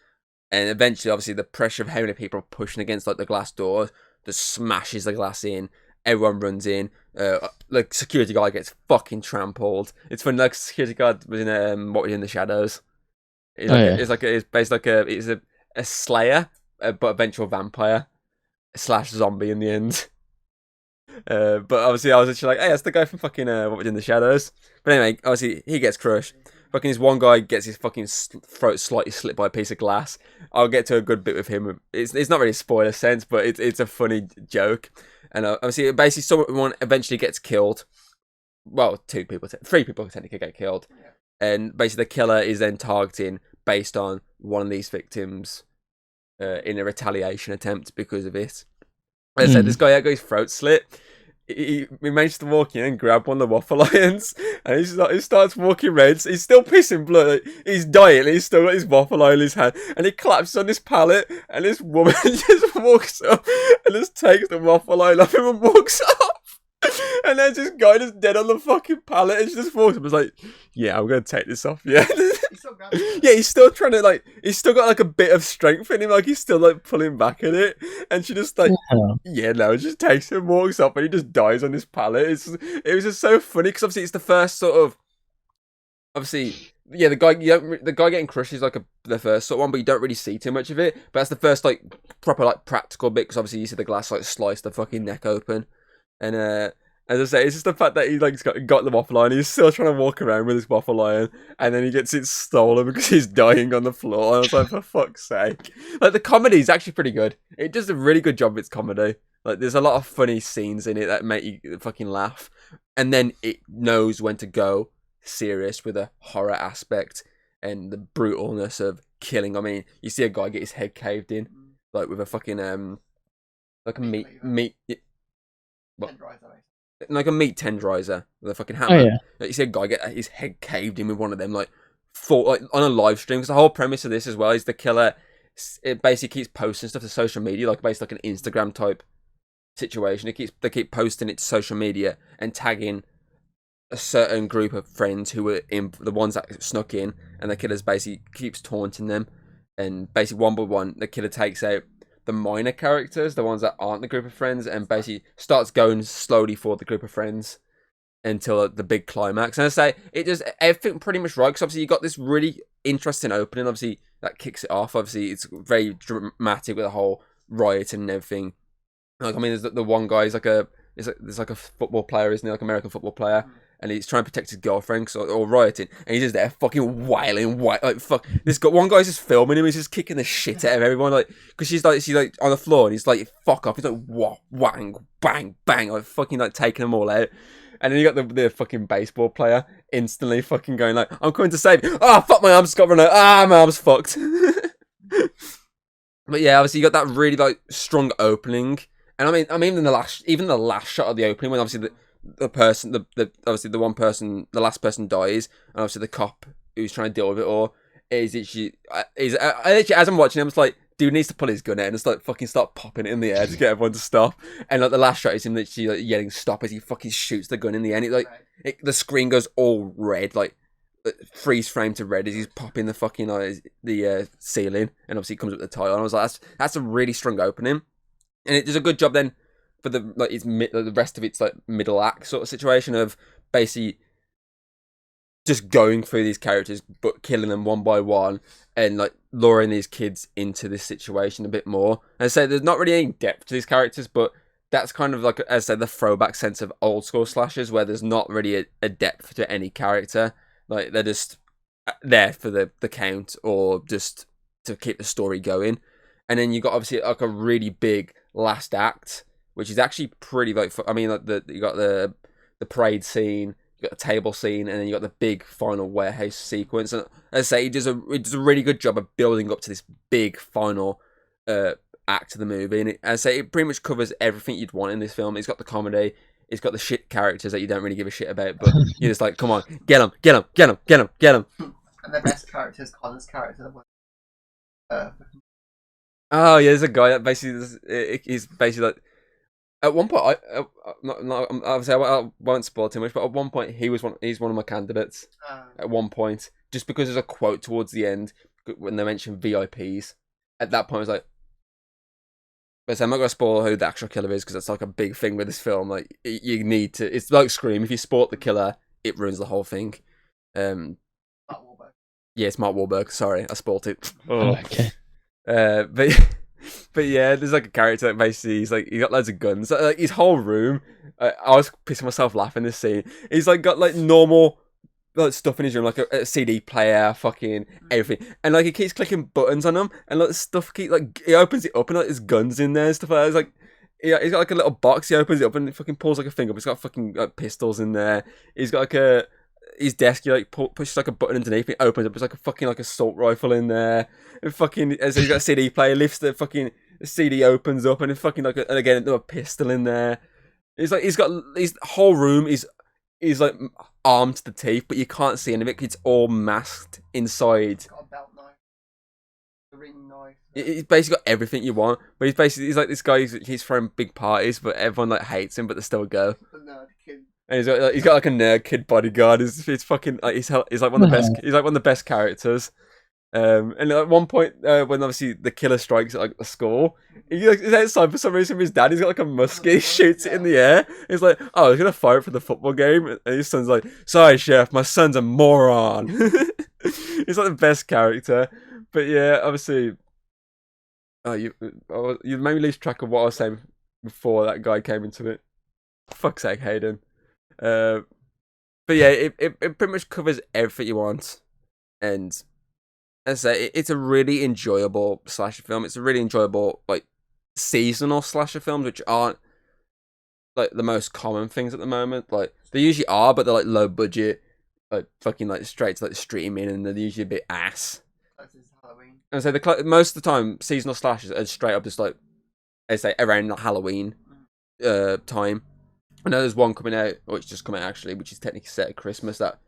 and eventually, obviously, the pressure of how many people are pushing against like the glass door just smashes the glass in. Everyone runs in. Like security guard gets fucking trampled. It's funny. Like security guard was in What Was in the Shadows. It's basically a slayer, but eventual vampire / zombie in the end. But obviously I was actually like, hey, that's the guy from fucking What Was in the Shadows. But anyway, obviously he gets crushed. Fucking this one guy gets his fucking throat slightly slit by a piece of glass. I'll get to a good bit with him. It's not really spoiler sense, but it's a funny joke. And obviously basically someone eventually gets killed. Well, 3 people technically get killed. And basically the killer is then targeting based on one of these victims in a retaliation attempt because of it. As I said, this guy got his throat slit. He managed to walk in and grab one of the waffle irons, and he starts walking around. He's still pissing blood. He's dying, and he's still got his waffle iron in his hand, and he collapses on this pallet, and this woman just walks up and just takes the waffle iron off him and walks off. And there's this guy just dead on the fucking pallet, and she just walks up and is like, yeah, I'm going to take this off, yeah. Yeah, he's still trying to, like, he's still got, like, a bit of strength in him, like, he's still, like, pulling back at it, and she just, like, just takes him, walks up, and he just dies on this pallet. It was just so funny, because obviously it's the first sort of, the guy getting crushed is, like, the first sort of one, but you don't really see too much of it, but that's the first, like, proper, like, practical bit, because obviously you see the glass, like, slice the fucking neck open, and, as I say, it's just the fact that he like got the waffle iron. He's still trying to walk around with his waffle iron, and then he gets it stolen because he's dying on the floor. I was like, for fuck's sake! Like the comedy is actually pretty good. It does a really good job of its comedy. Like, there's a lot of funny scenes in it that make you fucking laugh, and then it knows when to go serious with a horror aspect and the brutalness of killing. I mean, you see a guy get his head caved in, like with a fucking like a meat what? Like a meat tenderizer with a fucking hammer. Oh, yeah. Like, you see a guy get his head caved in with one of them, like on a live stream. Because the whole premise of this as well is the killer. It basically keeps posting stuff to social media, like basically like an Instagram type situation. They keep posting it to social media and tagging a certain group of friends who were in the ones that snuck in, and the killer's basically keeps taunting them, and basically one by one the killer takes out the minor characters, the ones that aren't the group of friends, and basically starts going slowly for the group of friends until the big climax. And I say it does everything pretty much right, because obviously you got this really interesting opening, obviously that kicks it off. Obviously it's very dramatic with the whole riot and everything. Like, I mean, there's the one guy, there's like a football player, isn't he? Like American football player. And he's trying to protect his girlfriend or rioting, and he's just there fucking wailing, like fuck. One guy's just filming him. He's just kicking the shit out of everyone, like, because she's like on the floor, and he's like, fuck off. He's like, wang, bang, bang, like fucking like taking them all out. And then you got the fucking baseball player instantly fucking going like, I'm coming to save you. Ah, fuck, my arm's got run out. Ah, my arm's fucked. But yeah, obviously you got that really like strong opening, and I mean even the last shot of the opening, when obviously the person, obviously the last person dies, and obviously the cop who's trying to deal with it all is literally, as I'm watching him, it's like, dude needs to pull his gun out and just like fucking start popping it in the air to get everyone to stop. And like the last shot is him literally like yelling stop as he fucking shoots the gun in the end. The screen goes all red, like freeze frame to red as he's popping the fucking the ceiling, and obviously it comes up with the title. And I was like, that's a really strong opening, and it does a good job then for the rest of its like middle act sort of situation of basically just going through these characters but killing them one by one, and like luring these kids into this situation a bit more. And so there's not really any depth to these characters, but that's kind of like, as I said, the throwback sense of old school slashers where there's not really a depth to any character. Like, they're just there for the count or just to keep the story going. And then you got obviously like a really big last act, which is actually pretty like, I mean, like you got the parade scene, you got the table scene, and then you got the big final warehouse sequence. And as I say, it does a really good job of building up to this big final act of the movie. And as I say, it pretty much covers everything you'd want in this film. It's got the comedy, it's got the shit characters that you don't really give a shit about, but you're just like, come on, get them. And the best character is Connor's character. Oh yeah, there's a guy that basically he's basically like, at one point, obviously I won't spoil too much, but at one point he's one of my candidates. At one point, just because there's a quote towards the end when they mention VIPs. At that point, I was like, but I'm not gonna spoil who the actual killer is, because it's like a big thing with this film. Like, you need to. It's like Scream. If you spoil the killer, it ruins the whole thing. Mark Wahlberg. Yeah, it's Mark Wahlberg. Sorry, I spoiled it. Oh, okay. But yeah, there's like a character that basically he's got loads of guns. Like his whole room, I was pissing myself laughing this scene. He's like got like normal like stuff in his room, like a CD player, fucking everything, and like he keeps clicking buttons on them, and like stuff he opens it up and like there's guns in there and stuff like that. It's like, yeah, he's got like a little box. He opens it up and he fucking pulls like a finger up. He's got fucking like pistols in there. He's got like his desk. He like pushes like a button underneath. It opens up. It's like a fucking like assault rifle in there. And fucking, so he's got a CD player. Lifts the fucking CD, opens up, and it's fucking like and again another pistol in there. It's like he's got his whole room is like armed to the teeth, but you can't see any of it. It's all masked inside. He's got a belt knife, a ring knife. He's basically got everything you want, but he's like this guy. He's throwing big parties, but everyone like hates him, but they still go. The nerd kid. And he's got like a nerd kid bodyguard. It's fucking like he's like one of the best. He's like one of the best characters. And at one point, when obviously the killer strikes at like the school, he's outside for some reason with his dad. He's got like a musket. He shoots it in the air. He's like, "Oh, I was gonna fire it for the football game," and his son's like, "Sorry, chef, my son's a moron." He's like the best character. But yeah, obviously, you made me lose track of what I was saying before that guy came into it. Fuck's sake, Hayden. But yeah, it pretty much covers everything you want, and as I say, it's a really enjoyable slasher film. It's a really enjoyable like seasonal slasher films, which aren't like the most common things at the moment. Like they usually are, but they're like low budget, like fucking like straight to like streaming, and they're usually a bit ass. Halloween. And so most of the time, seasonal slashers are straight up just like I say around Halloween time. I know there's one coming out, or it's just coming out actually, which is technically set at Christmas. That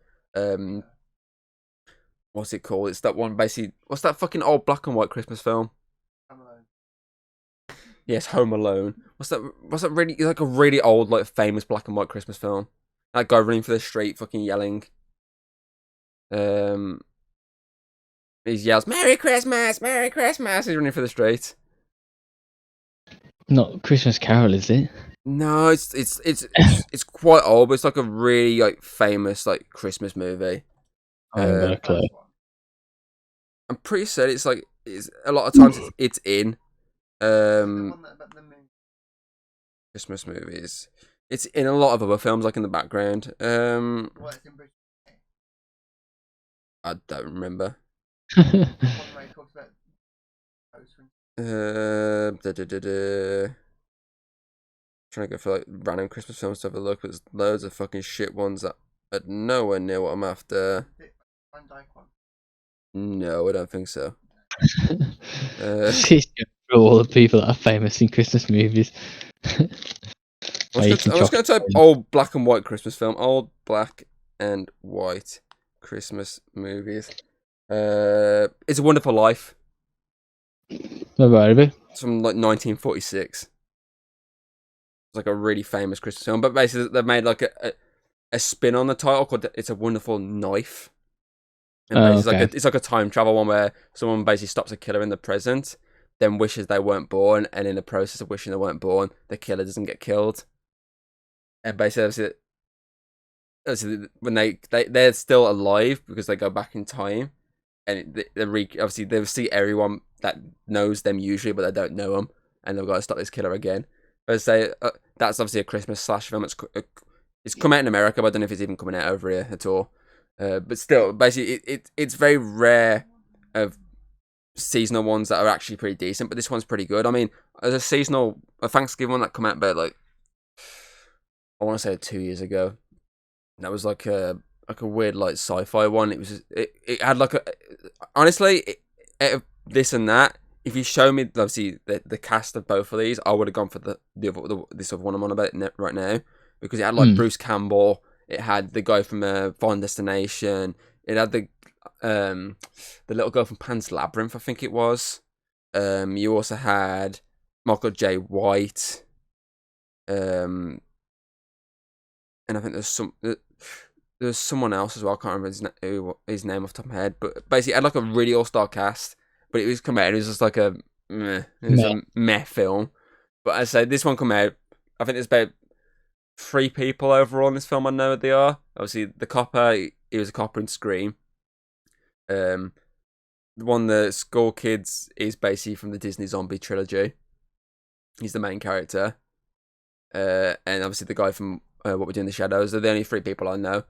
what's it called? It's that one basically. What's that fucking old black and white Christmas film? Home Alone. Yes, Home Alone. What's that really like a really old like famous black and white Christmas film? That guy running through the street, fucking yelling. He yells, "Merry Christmas, Merry Christmas!" He's running through the street. Not Christmas Carol, is it? No, it's quite old, but it's like a really like famous like Christmas movie. I haven't got a clue. I'm pretty certain it's like it's a lot of times it's in Christmas movies. It's in a lot of other films, like in the background. What, it's in British? I don't remember. One where he talks about Trying to go for like random Christmas films to have a look. There's loads of fucking shit ones that are nowhere near what I'm after. Van Dyke one. No, I don't think so. She's going through all the people that are famous in Christmas movies. I'm just going to type old black and white Christmas film. Old black and white Christmas movies. It's a Wonderful Life. Never heard of it. It's from like 1946. It's like a really famous Christmas film, but basically they made like a spin on the title called "It's a Wonderful Knife." And it's like a time travel one where someone basically stops a killer in the present, then wishes they weren't born, and in the process of wishing they weren't born, the killer doesn't get killed. And basically, when they're still alive because they go back in time, and obviously they see everyone that knows them usually, but they don't know them, and they've got to stop this killer again. But I say that's obviously a Christmas slash film. It's come out in America, but I don't know if it's even coming out over here at all. But still, basically, it's very rare of seasonal ones that are actually pretty decent. But this one's pretty good. I mean, as a Thanksgiving one that came out about like I want to say 2 years ago. That was like a weird like sci-fi one. It had like honestly out of this and that. If you show me obviously the cast of both of these, I would have gone for this other one I'm on about right now because it had like Bruce Campbell. It had the guy from Final Destination. It had the little girl from Pan's Labyrinth, I think it was. You also had Michael J. White. And I think there's someone else as well. I can't remember his name off the top of my head. But basically, it had like a really all-star cast. But it was come out. It was just like a meh film. But as I say, this one come out. I think there's about 3 people overall in this film. I know what they are. Obviously, the copper. He was a copper in Scream. The one the school kids is basically from the Disney Zombie trilogy. He's the main character. And obviously the guy from What We Do in the Shadows. They're the only 3 people I know.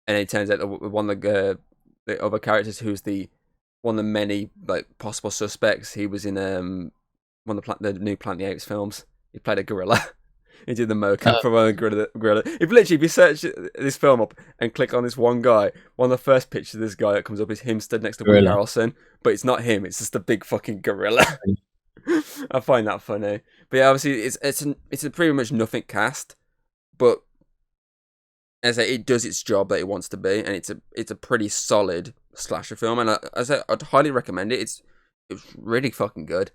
And it turns out one of the other characters who's one of the many like possible suspects. He was in one of the new Planet of the Apes films. He played a gorilla. He did the mocap for one of the gorilla. If you search this film up and click on this one guy, one of the first pictures of this guy that comes up is him stood next to Woody Harrelson, but it's not him. It's just a big fucking gorilla. I find that funny. But yeah, obviously it's a pretty much nothing cast, but as I say, it does its job that it wants to be, and it's a pretty solid slasher film, and I'd highly recommend it. It's really fucking good.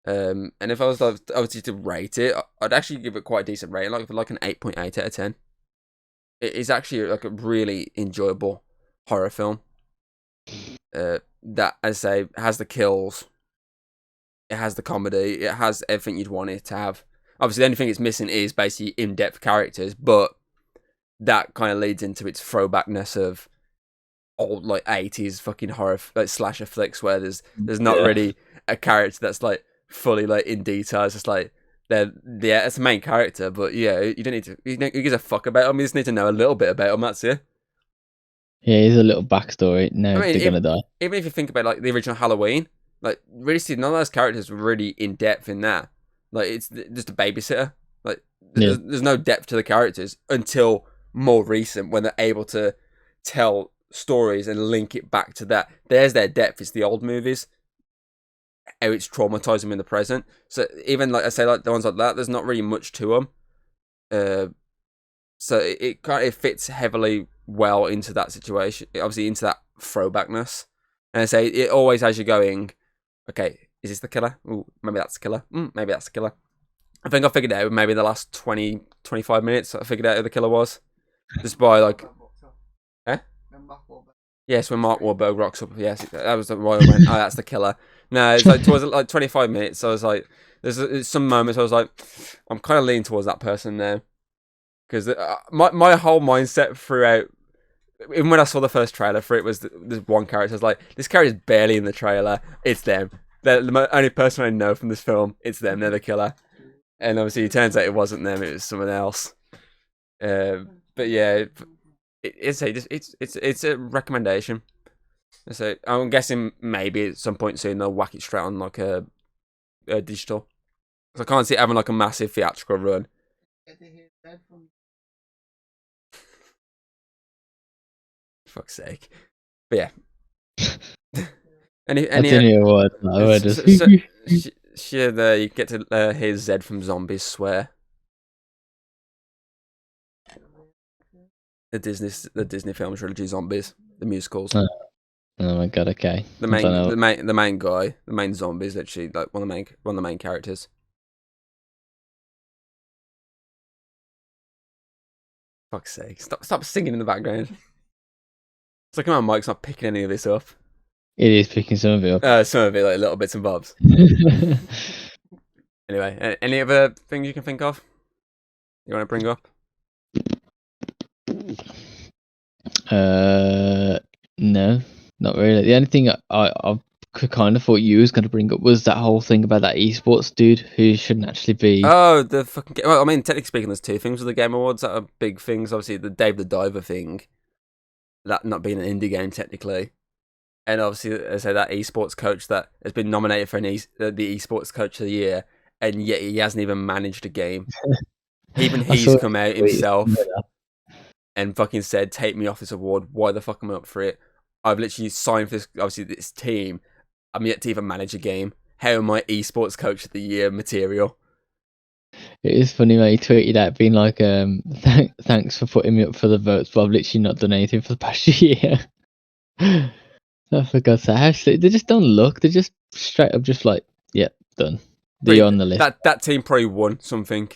And if I was obviously to rate it, I'd actually give it quite a decent rating, like an 8.8 out of 10. It is actually like a really enjoyable horror film. That, as I say, has the kills, it has the comedy, it has everything you'd want it to have. Obviously, the only thing it's missing is basically in-depth characters, but that kind of leads into its throwbackness of old like 80s fucking horror like slasher flicks where there's not really a character that's like fully like in detail. It's just like it's the main character, but yeah, you don't need to. You gives a fuck about them. You just need to know a little bit about them. That's it. Yeah, here's a little backstory. No, they're gonna die. Even if you think about like the original Halloween, like really, none of those characters were really in depth in that. Like it's just a babysitter. Like there's no depth to the characters until more recent when they're able to tell stories and link it back to that. There's their depth. It's the old movies. How it's traumatized them in the present. So even like I say, like the ones like that, there's not really much to them. So it kind of fits heavily well into that situation. Obviously into that throwbackness. And I say it always has you going, okay, is this the killer? Ooh, maybe that's the killer. Maybe that's the killer. I think I figured it out maybe the last 20, 25 minutes. I figured out who the killer was. Just by like... Eh? Yes, when Mark Wahlberg rocks up. Yes, that was the one I went, oh, that's the killer. No, it's like towards like 25 minutes. So I was like, there's some moments I was like, I'm kind of leaning towards that person now. Because my whole mindset throughout, even when I saw the first trailer for it, was there's one character. I was like, this character's barely in the trailer. It's them. They're the only person I know from this film. It's them. They're the killer. And obviously, it turns out it wasn't them. It was someone else. But yeah, it's a recommendation. So I'm guessing maybe at some point soon they'll whack it straight on like a digital. So I can't see it having like a massive theatrical run. Fuck's sake. But yeah. any I didn't hear a word. You get to hear Zed from Zombies swear. The Disney film trilogy Zombies, the musicals. Oh my god, okay. The main guy, the main zombie is literally like one of the main characters. Fuck's sake. Stop singing in the background. It's like my mic's not picking any of this up. It is picking some of it up. Some of it, like little bits and bobs. Anyway, any other things you can think of you want to bring up? No, not really. The only thing I kind of thought you was going to bring up was that whole thing about that esports dude who shouldn't actually be. Oh, the fucking. Well, I mean, technically speaking, there's two things with the Game Awards that are big things. Obviously, the Dave the Diver thing, that not being an indie game technically, and obviously, as I say, that esports coach that has been nominated for the esports coach of the year, and yet he hasn't even managed a game. Even he's come out himself and fucking said, "Take me off this award. Why the fuck am I up for it? I've literally signed for this. Obviously, this team. I'm yet to even manage a game. How am I esports coach of the year material?" It is funny, mate. He tweeted out being like, thanks for putting me up for the votes, but I've literally not done anything for the past year. I forgot to actually, they just don't look. They're just straight up, just like, yeah, done. They're on the list. That team probably won something.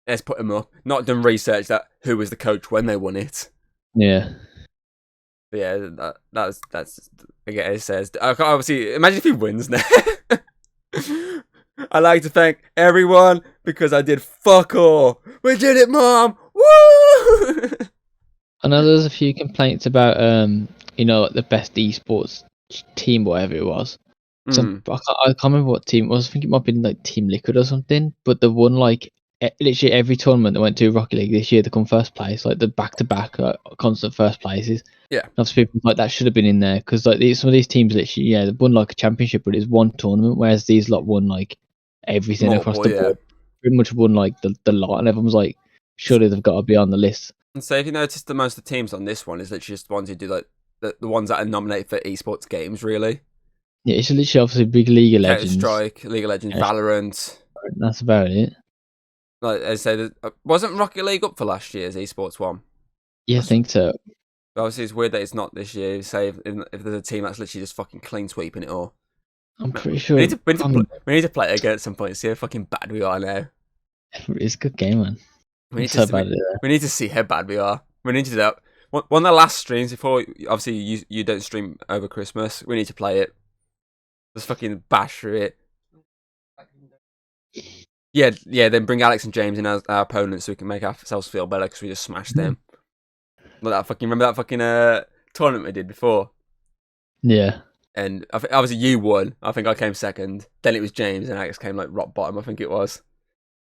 Let's put them up. Not done research that who was the coach when they won it. Yeah. But yeah, that's again. It says obviously. Imagine if he wins now. I'd like to thank everyone because I did fuck all. We did it, Mom. Woo! I know there's a few complaints about like the best esports team, whatever it was. I can't remember what team it was. I think it might have been like Team Liquid or something. But they won like literally every tournament they went to Rocket League this year. They come first place, like the back-to-back constant first places. Yeah, obviously people like that should have been in there because like some of these teams literally they won like a championship, but it's one tournament, whereas these lot won like everything across the board. Pretty much won like the lot, and everyone's like, surely they've got to be on the list. And so if you notice, the most of the teams on this one is literally just the ones who do like the ones that are nominated for esports games, really. Yeah, it's literally obviously big League of Legends, Counter-Strike, League of Legends, Valorant. That's about it. Like I say, wasn't Rocket League up for last year's esports one? Yeah, I think so. Obviously, it's weird that it's not this year. Say if there's a team that's literally just fucking clean sweeping it all. I'm pretty sure we need to play it again at some point. See how fucking bad we are now. It's a good game, man. We need to see how bad we are. We need to do that. One of the last streams before, obviously you don't stream over Christmas. We need to play it. Just fucking bash through it. Yeah. Then bring Alex and James in as our opponents so we can make ourselves feel better because we just smashed them. Remember that fucking tournament we did before? Yeah. And obviously you won. I think I came second. Then it was James and Alex came like rock bottom. I think it was.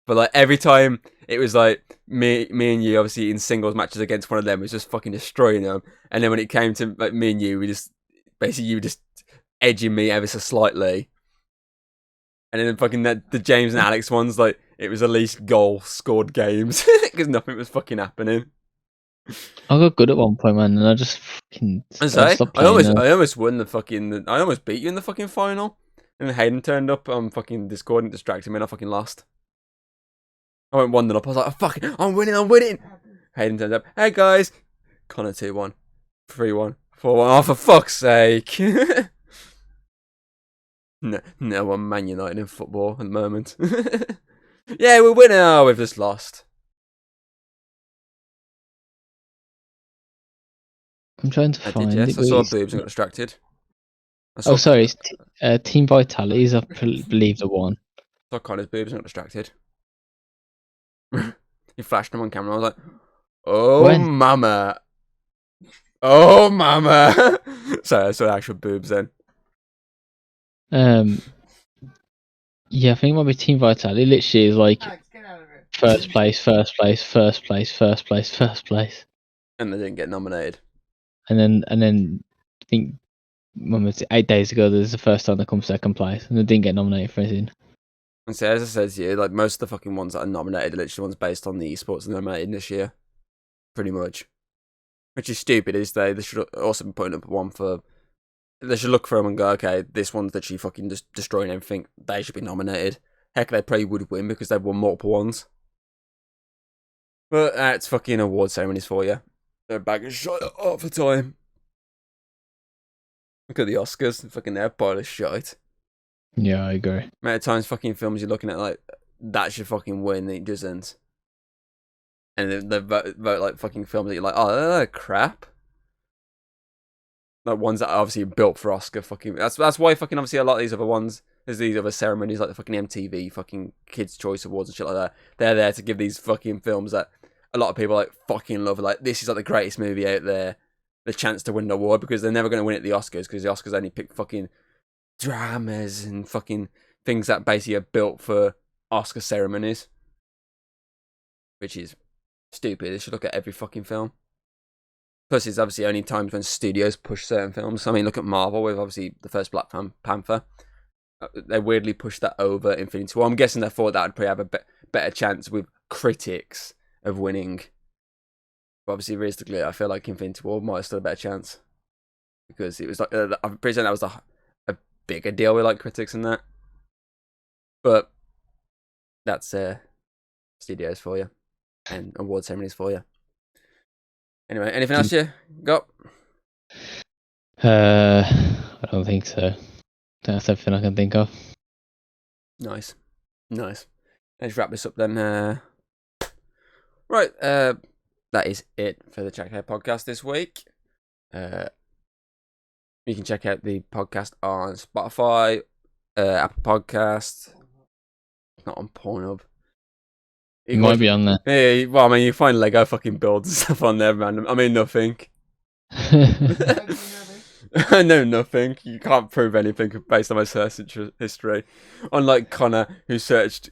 But like every time it was like me and you obviously in singles matches against one of them, it was just fucking destroying them. And then when it came to like me and you, you were just edging me ever so slightly. And then fucking the James and Alex ones, like, it was the least goal scored games because nothing was fucking happening. I got good at one point, man, and I just fucking stopped I playing. almost won the fucking. I almost beat you in the fucking final. And then Hayden turned up on fucking Discord and distracted me, and I fucking lost. I went 1-0 up. I was like, oh, fuck, I'm winning. Hayden turned up. Hey guys, Connor 2-1, 3-1, 4-1. Oh, for fuck's sake! No, I'm Man United in football at the moment. Yeah, we're winning. Oh, we've just lost. I'm trying to find it. it. I saw boobs and got distracted. Sorry, it's Team Vitalities, I believe the one. I saw Connor's boobs and got distracted. He flashed them on camera. I was like, oh, mama. Oh, mama. Sorry, I saw actual boobs then. Yeah, I think it might be Team Vitality. Literally is like first place. And they didn't get nominated. And then I think when was it, 8 days ago, this is the first time they come second place, and they didn't get nominated for anything. And so, as I said to you, like most of the fucking ones that are nominated are literally ones based on the esports nominated this year. Pretty much. Which is stupid, is they should also be putting up one for. They should look for them and go, okay, this one's literally fucking just destroying everything. They should be nominated. Heck, they probably would win because they've won multiple ones. But that's fucking award ceremonies for you. They're a bag of shit half the time. Look at the Oscars. Fucking they're a pile of shite. Yeah, I agree. Amount of times fucking films you're looking at like, that should fucking win, and it doesn't. And they vote like fucking films that you're like, oh, they're crap. Like ones that are obviously built for Oscar fucking. That's why fucking obviously a lot of these other ones, there's these other ceremonies like the fucking MTV fucking Kids Choice Awards and shit like that. They're there to give these fucking films that a lot of people like fucking love. Like this is like the greatest movie out there, the chance to win an award because they're never going to win at the Oscars because the Oscars only pick fucking dramas and fucking things that basically are built for Oscar ceremonies, which is stupid. They should look at every fucking film. Plus, it's obviously only times when studios push certain films. I mean, look at Marvel with obviously the first Black Panther. They weirdly pushed that over Infinity War. I'm guessing they thought that would probably have a better chance with critics of winning. But obviously, realistically, I feel like Infinity War might have still a better chance. Because it was like, I'm pretty sure that was a bigger deal with like critics and that. But that's studios for you. And award ceremonies for you. Anyway, anything else you got? I don't think so. That's everything I can think of. Nice. Let's wrap this up then. Right, that is it for the Check Out podcast this week. You can check out the podcast on Spotify, Apple Podcasts, not on Pornhub. It might be on there. Yeah, well, I mean, you find Lego fucking builds and stuff on there, random. I mean, nothing. I know nothing. You can't prove anything based on my search history. Unlike Connor, who searched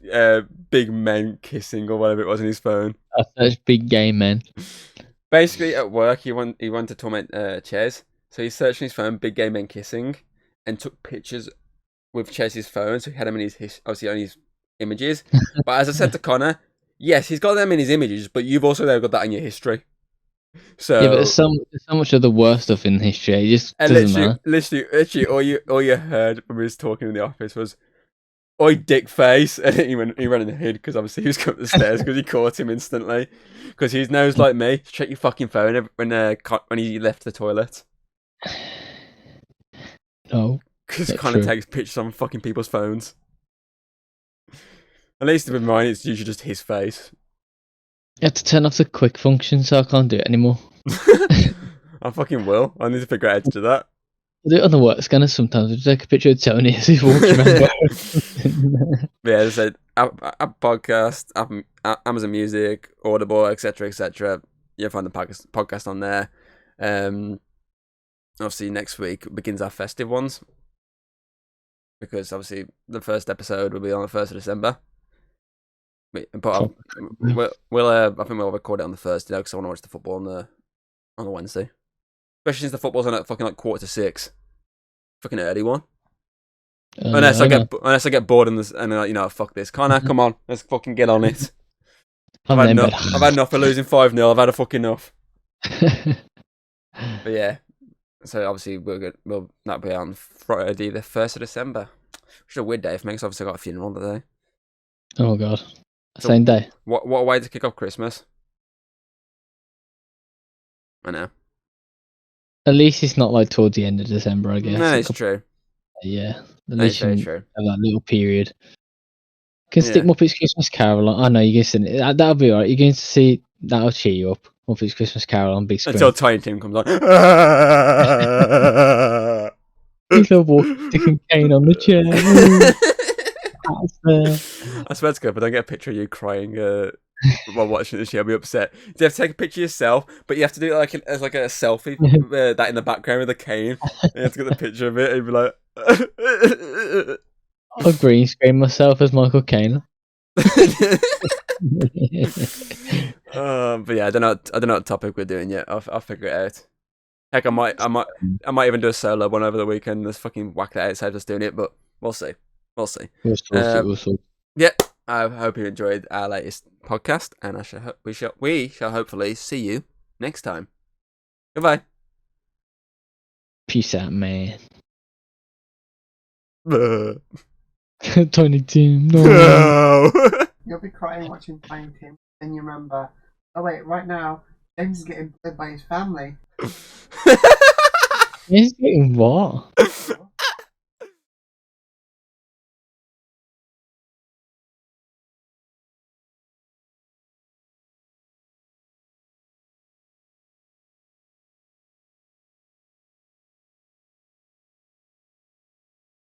big men kissing or whatever it was on his phone. I searched big gay men. Basically, at work, he wanted to torment Ches. So he searched on his phone, big gay men kissing, and took pictures with Ches's phone. So he had them in his obviously on his images. But as I said to Connor, yes, he's got them in his images, but you've also got that in your history. So yeah, but there's so much of the worst stuff in history. It just doesn't matter. Literally, all you heard when we was talking in the office was, "Oi, dick face," and he ran in the hood because obviously he was coming up the stairs because he caught him instantly because he knows like me. Check your fucking phone when he left the toilet. No, because Connor takes pictures on fucking people's phones. At least with mine, it's usually just his face. You have to turn off the quick function, so I can't do it anymore. I fucking will. I need to figure out how to do that. I do it on the work scanner sometimes. I just take a picture of Tony as he walks around. Yeah, as I said, Apple Podcast, Amazon Music, Audible, etc. You'll find the podcast on there. Obviously, next week begins our festive ones. Because obviously, the first episode will be on the 1st of December. But I think we'll record it on the Thursday because I want to watch the football on the Wednesday. Especially since the football's on at fucking like 5:45. Fucking early one. Unless I get bored and like, fuck this. Connor, come on, let's fucking get on it. I've had enough of losing 5-0. I've had a fucking enough. But yeah, so obviously we'll not be on Friday the 1st of December, which is a weird day for me because obviously I got a funeral today. Oh god, same day. What a way to kick off Christmas. I know. At least it's not like towards the end of December, I guess. No, it's true. Yeah, at That's least very you true. have that little period. You can stick Muppets Christmas Carol on. I know you're going to see it. That'll be alright. You're going to see that'll cheer you up. Muppets Christmas Carol on big screen. Until Tiny Tim comes on. He's a walk, sticking cane on the chair. I swear to God, if I don't get a picture of you crying while watching this, I'll be upset. You have to take a picture of yourself, but you have to do it as like a selfie, that in the background with a cane. And you have to get the picture of it and be like... I'll green screen myself as Michael Caine. But yeah, I don't know what topic we're doing yet. I'll figure it out. Heck, I might even do a solo one over the weekend. Let's fucking whack that outside us doing it, but we'll see. We'll see. We'll see. Yeah, I hope you enjoyed our latest podcast, and we shall hopefully see you next time. Goodbye. Peace out, man. Tiny Tim, no. You'll be crying watching Tiny Tim, and you remember, oh wait, right now, James is getting bullied by his family. He's getting what?